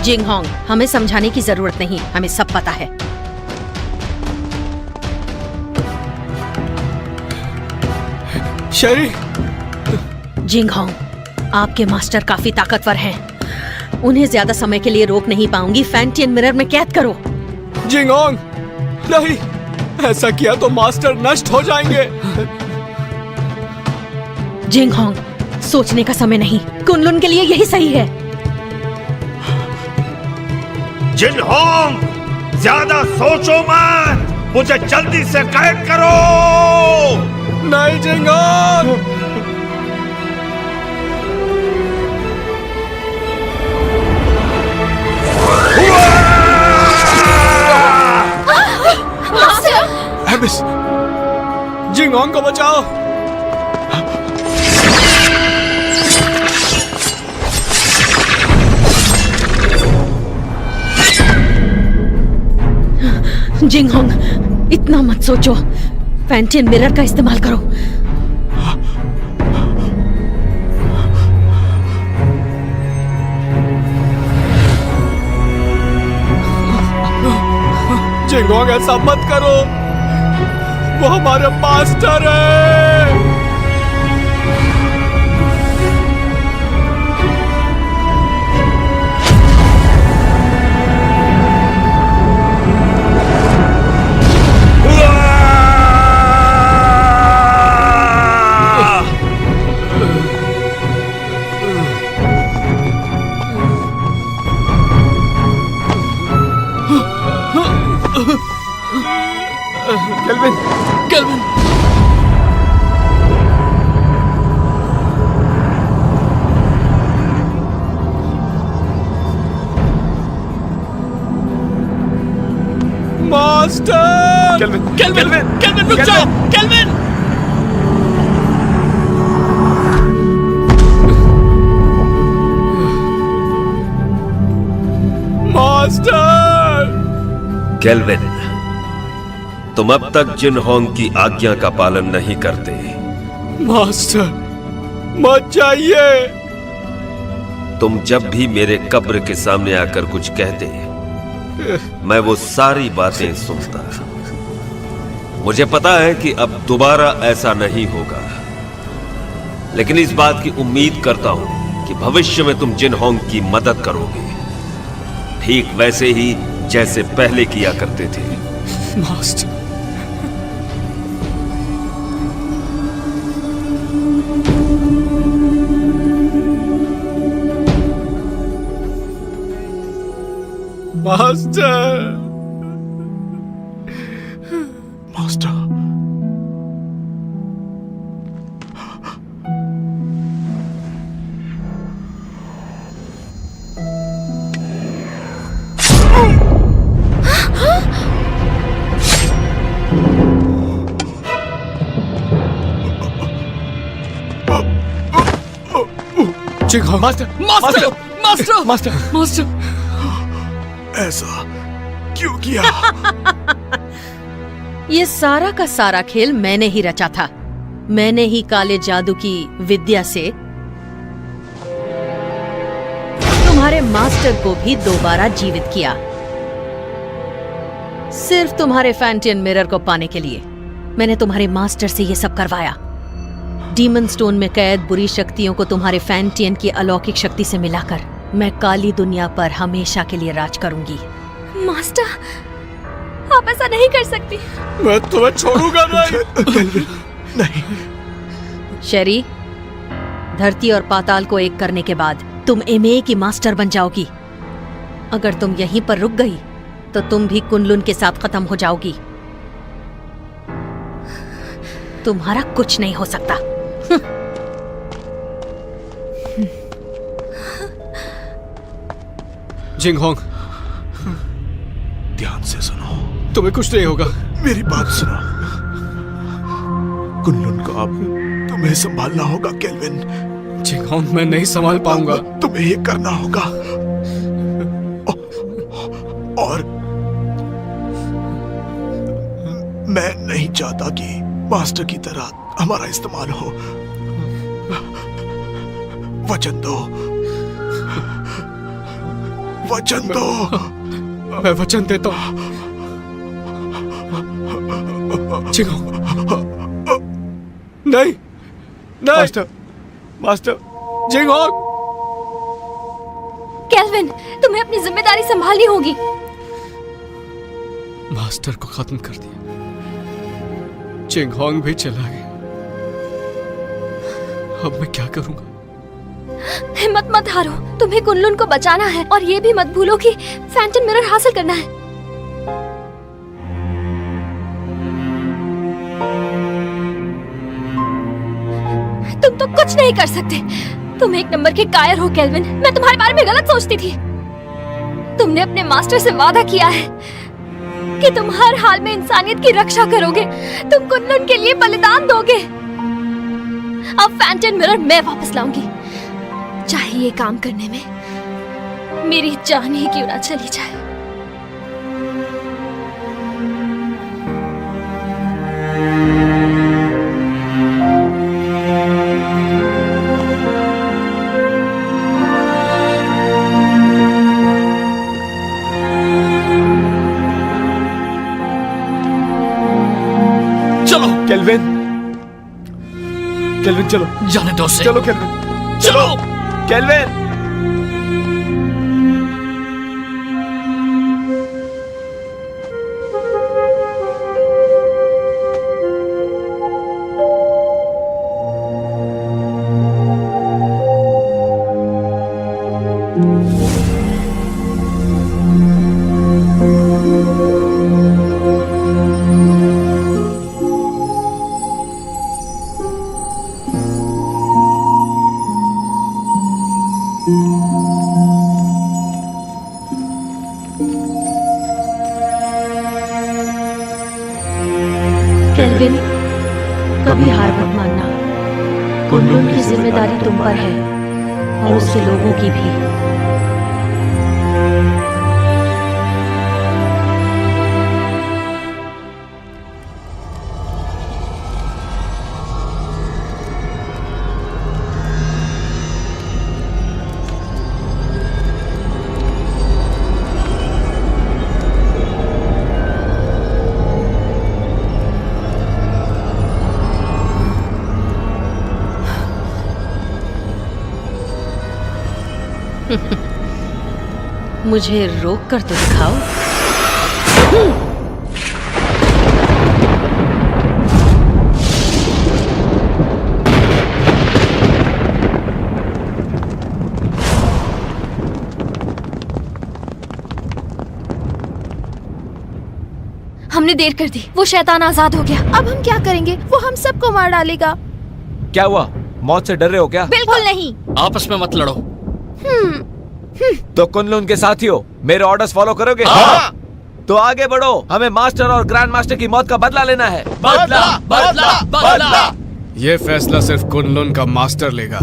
जिंगहोंग, हमें समझाने की जरूरत नहीं, हमें सब पता है। शेरी! जिंगहोंग, आपके मास्टर काफी ताकतवर हैं। उन्हें ज्यादा समय के लिए रोक नहीं पाऊंगी। फैंटियन मिरर में कैद करो। जिंगहोंग, नहीं, ऐसा किया तो मास्टर नष्ट हो जाएंगे। जिंगहोंग, सोचने का समय नहीं, कुनलुन के लिए यही सही है। जिनहोंग, ज्यादा सोचो मत, मुझे जल्दी से कैद करो। नहीं जिंगहोंग! एबिस! जिंगहोंग को बचाओ। जिंगहोंग, इतना मत सोचो, फैंटियन मिरर का इस्तेमाल करो। जिंगहोंग, ऐसा मत करो, वो हमारे मास्टर है। Kelvin, kelvin! Master! Kelvin, kelvin, kelvin, रुक जाओ! केल्विन! मास्टर! केल्विन, तुम अब तक जिनहोंग की आज्ञा का पालन नहीं करते। मास्टर, मत जाइए। तुम जब भी मेरे कब्र के सामने आकर कुछ कहते, मैं वो सारी बातें सुनता। मुझे पता है कि अब दोबारा ऐसा नहीं होगा, लेकिन इस बात की उम्मीद करता हूं कि भविष्य में तुम जिनहोंग की मदद करोगे, ठीक वैसे ही जैसे पहले किया करते थे। Master, master! Master! Jinghong! Master, master, master, master! ऐसा क्यों किया? ये सारा का सारा खेल मैंने ही रचा था। मैंने ही काले जादू की विद्या से तुम्हारे मास्टर को भी दोबारा जीवित किया, सिर्फ तुम्हारे फैंटियन मिरर को पाने के लिए। मैंने तुम्हारे मास्टर से ये सब करवाया। डीमन स्टोन में कैद बुरी शक्तियों को तुम्हारे फैंटियन की अलौकिक शक्ति से मिलाकर मैं काली दुनिया पर हमेशा के लिए राज करूंगी। मास्टर, आप ऐसा नहीं कर सकती। मैं तुम्हें छोड़ूंगा नहीं। नहीं। शेरी, धरती और पाताल को एक करने के बाद तुम एमए की मास्टर बन जाओगी। अगर तुम यहीं पर रुक गई तो तुम भी कुनलुन के साथ खत्म हो जाओगी। तुम्हारा कुछ नहीं हो सकता। जिंगहोंग, ध्यान से सुनो। तुम्हें कुछ नहीं होगा। मेरी बात सुनो। कुनलुन को अब तुम्हें संभालना होगा केल्विन। जिंगहोंग, मैं नहीं संभाल पाऊंगा। तुम्हें ये करना होगा। और मैं नहीं चाहता कि मास्टर की तरह हमारा इस्तेमाल हो। वचन दो, वचन दो। मैं वचन देता हूं। नहीं, नहीं। Master, master, Jinghong. केल्विन, तुम्हें अपनी जिम्मेदारी संभालनी होगी। मास्टर को खत्म कर दिया, जिंगहोंग भी चला गया। अब मैं क्या करूंगा? हिम्मत मत हारो, तुम्हें कुनलुन को बचाना है और ये भी मत भूलो कि फैंटम मिरर हासिल करना है। तुम तो कुछ नहीं कर सकते। तुम एक नंबर के कायर हो केल्विन। मैं तुम्हारे बारे में गलत सोचती थी। तुमने अपने मास्टर से वादा किया है कि तुम हर हाल में इंसानियत की रक्षा करोगे। तुम कुनलुन के लिए बलिदान दोगे। अब फैंटम मिरर मैं वापस लाऊंगी, चाहे ये काम करने में मेरी जान ही क्यों ना चली जाए। चलो केल्विन, केल्विन चलो। जाने दो उसे। चलो केल्विन, चलो केल्विन। केल्विन, कभी हार मत मानना। कुनलुन की जिम्मेदारी तुम पर है और उसके लोगों की भी। मुझे रोक कर तो दिखाओ। हमने देर कर दी, वो शैतान आजाद हो गया। अब हम क्या करेंगे? वो हम सबको मार डालेगा। क्या हुआ? मौत से डर रहे हो क्या? बिल्कुल नहीं। आपस में मत लड़ो। तो कुनलुन के साथी हो, मेरे ऑर्डर्स फॉलो करोगे? हाँ। तो आगे बढ़ो, हमें मास्टर और ग्रैंड मास्टर की मौत का बदला लेना है। बदला, बदला, बदला। ये फैसला सिर्फ कुनलुन का मास्टर लेगा।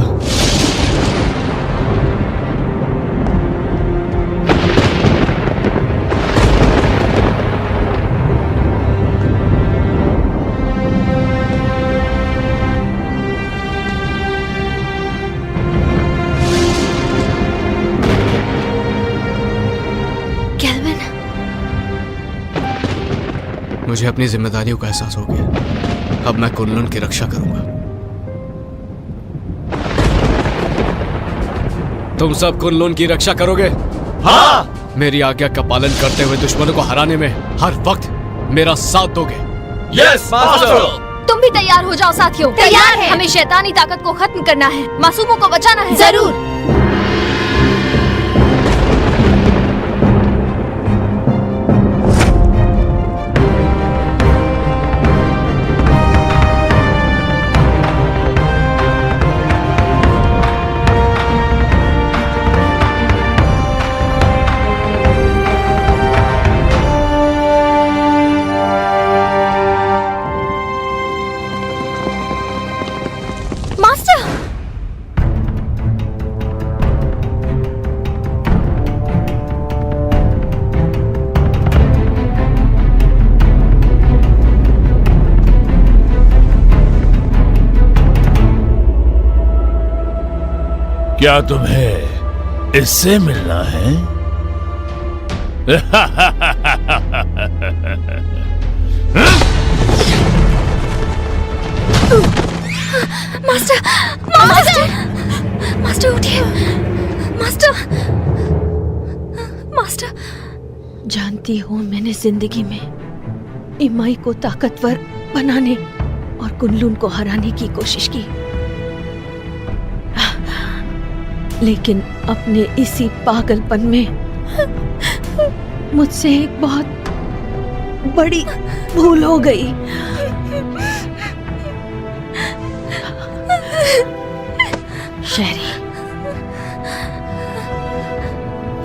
मुझे अपनी जिम्मेदारियों का एहसास हो गया। अब मैं कुनलुन की रक्षा करूंगा। तुम सब कुनलुन की रक्षा करोगे? हाँ। मेरी आज्ञा का पालन करते हुए दुश्मनों को हराने में हर वक्त मेरा साथ दोगे? Yes master. तुम भी तैयार हो जाओ साथियों। तैयार है। हमें शैतानी ताकत को खत्म करना है, मासूमों को बचाना है। जरूर। क्या तुम्हें इससे मिलना है? मास्टर, मास्टर, मास्टर उठिए। Master, master. जानती हो, मैंने जिंदगी में इमाई को ताकतवर बनाने और कुनलुन को हराने की कोशिश की, लेकिन अपने इसी पागलपन में मुझसे एक बहुत बड़ी भूल हो गई। शेरी,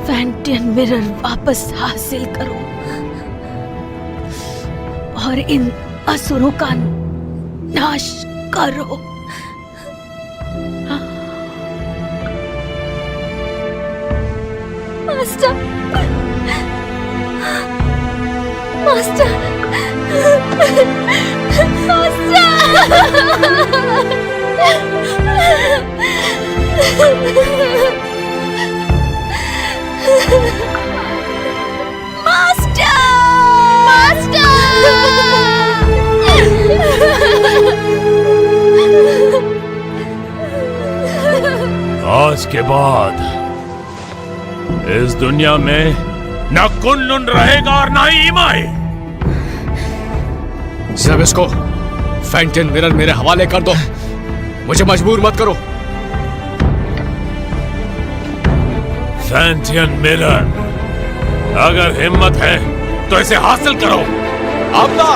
फैंटियन मिरर वापस हासिल करो और इन असुरों का नाश करो। मास्टर, मास्टर, आज के बाद इस दुनिया में न कुनलुन रहेगा और न ही इमाई। सब इसको फैंटियन मिरर मेरे हवाले कर दो। मुझे मजबूर मत करो। फैंटियन मिरर, अगर हिम्मत है तो इसे हासिल करो। अपना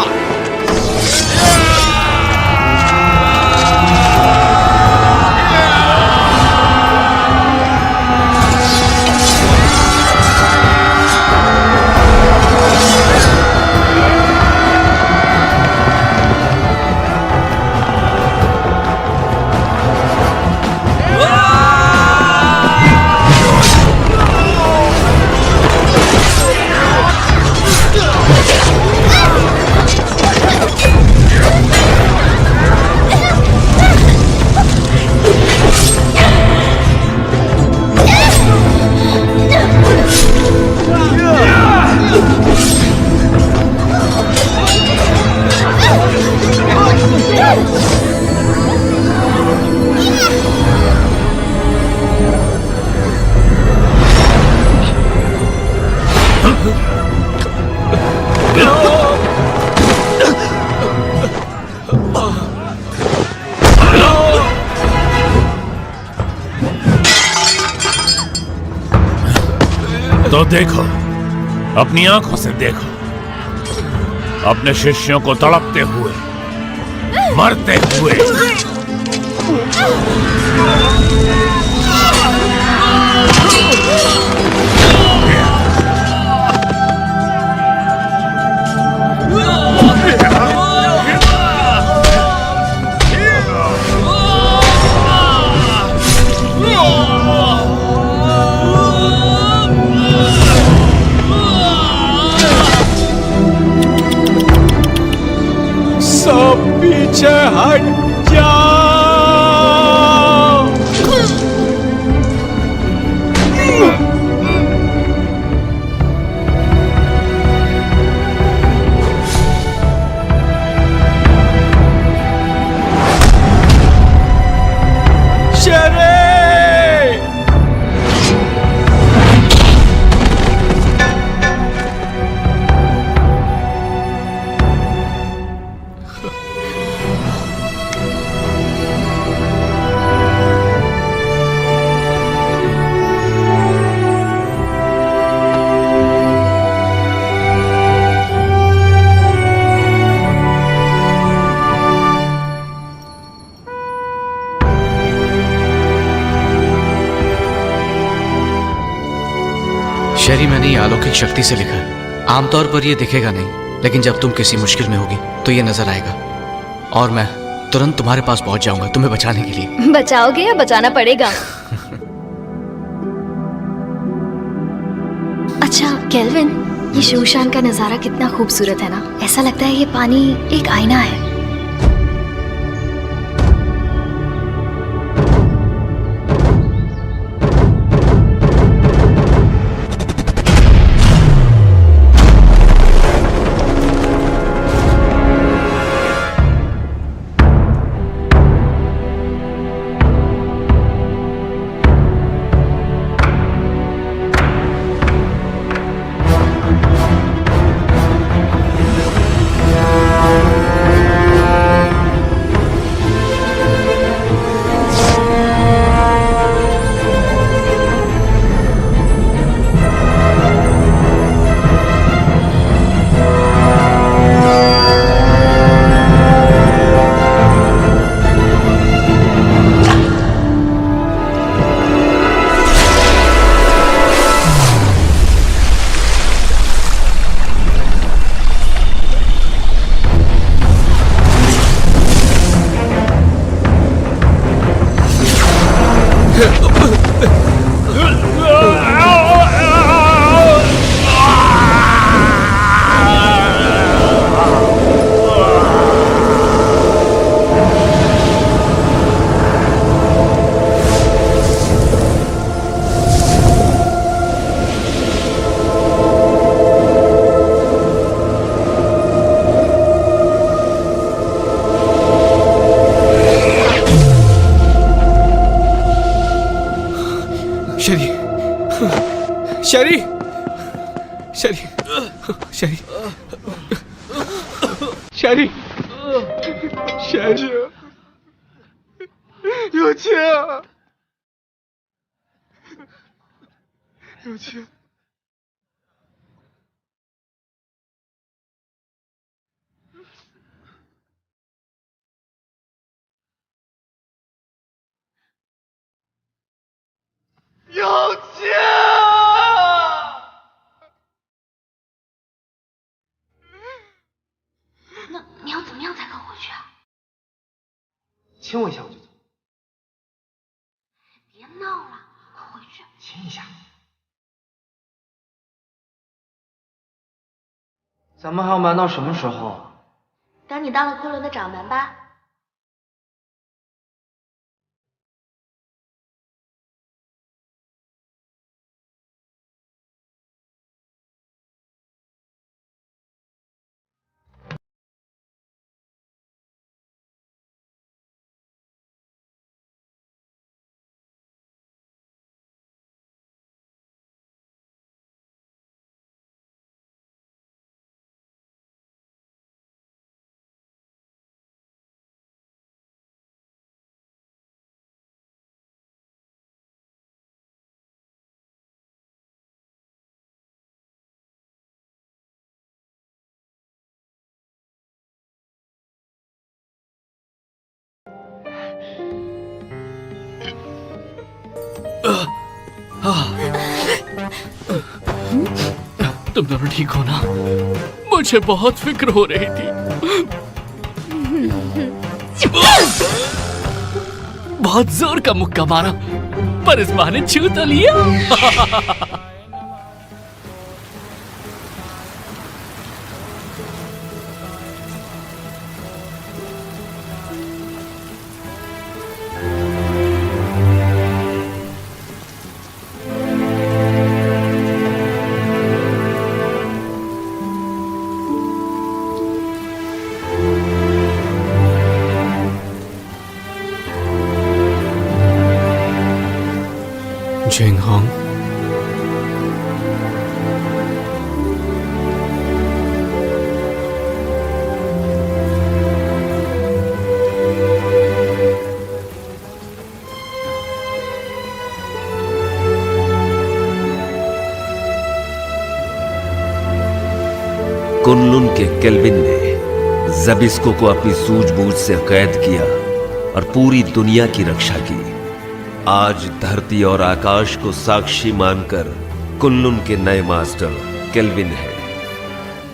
तो देखो, अपनी आंखों से देखो, अपने शिष्यों को तड़पते हुए, मरते हुए। सब पीछे हट जाओ। शेरी, मैंने ये अलौकिक शक्ति से लिखा है। आमतौर पर ये दिखेगा नहीं, लेकिन जब तुम किसी मुश्किल में होगी तो ये नजर आएगा और मैं तुरंत तुम्हारे पास पहुंच जाऊंगा तुम्हें बचाने के लिए। बचाओगे या बचाना पड़ेगा? अच्छा केल्विन, ये शूशान का नजारा कितना खूबसूरत है ना। ऐसा लगता है ये पानी एक आईना है। शेरी, शेरी, शेरी, शेरी, शेरी,有钱，有钱。有钱！那你要怎么样才肯回去啊？亲我一下我就走。别闹了，快回去！亲一下。咱们还要瞒到什么时候？等你当了昆仑的掌门吧。तुम दोनों ठीक हो ना? मुझे बहुत फिक्र हो रही थी। बहुत जोर का मुक्का मारा, पर इस बहाने छू तो लिया। जिंगहोंग, कुनलुन के केल्विन ने जबिस्को को अपनी सूझबूझ से कैद किया और पूरी दुनिया की रक्षा की। आज धरती और आकाश को साक्षी मानकर कुनलुन के नए मास्टर केल्विन है।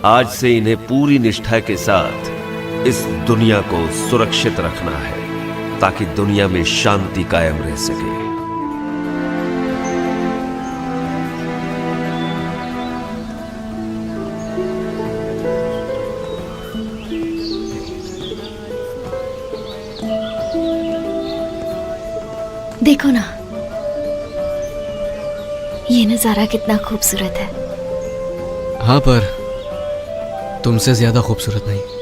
आज से इन्हें पूरी निष्ठा के साथ इस दुनिया को सुरक्षित रखना है ताकि दुनिया में शांति कायम रह सके। देखो ना, ये नजारा कितना खूबसूरत है। हाँ, पर तुमसे ज्यादा खूबसूरत नहीं।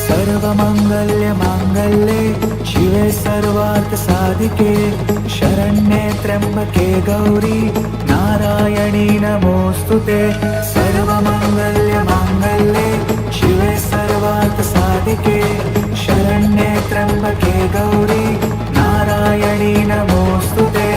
सर्वमंगल्य मांगल्ये शिवे सर्वार्थ साधिके शरण्ये त्र्यंबके गौरी नारायणी नमोस्तुते। सर्वमंगल्य मांगल्ये शिवे सर्वार्थ साधिके शरण्ये त्र्यंबके गौरी नारायणी नमोस्तुते।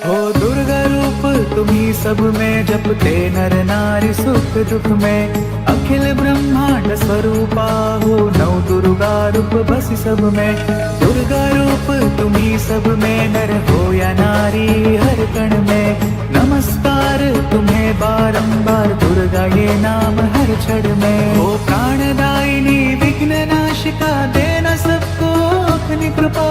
हो दुर्गा रूप तुम्ही सब में जपते नर नारी सुख दुख में अखिल ब्रह्मांड स्वरूपा हो नौ दुर्गा रूप बसी सब में। दुर्गा रूप तुम्ही सब में नर हो या नारी हर कण में नमस्कार तुम्हें बारंबार दुर्गा ये नाम हर क्षण में। हो प्राणदायिनी विघ्न नाशिका देना सबको अपनी कृपा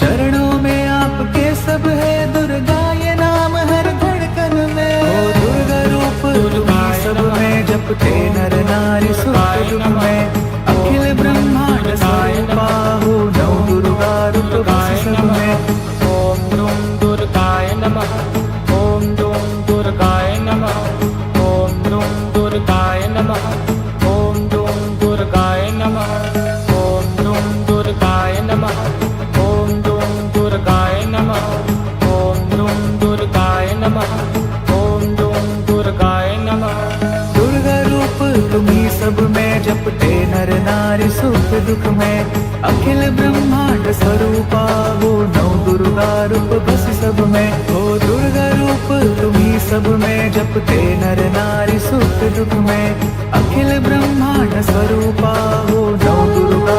चरणों में आपके सब है दुर्गा ये नाम हर धड़कन में। हो दुर्गा रूप तुम्ही सब में जपते नर नारी सुख दुख में अखिल ब्रह्मांड स्वरूपा हो नौ दुर्गा रूप बसी सब में। ओम दुम दुर्गाय नमः ओम दुम दुर्गाय नमः ओम दुम दुर्गाय नमः ओम दुम दुर्गाय नमः ओम दुम दुर्गाय नमः ओम दुम दुर्गाय नमः ओम दुम दुर्गाय नमः ओम दुम दुर्गाय नमः। दुर्गा रूप तुम्ही सब में जपते नर नारी सुख दुख में अखिल ब्रह्मांड स्वरूपा हो नौ दुर्गा रूप बसी सब में। हो दुर्गा रूप तुम्ही सब में जपते नर नारी सुख दुख में अखिल ब्रह्मांड स्वरूपा हो नौ दुर्गा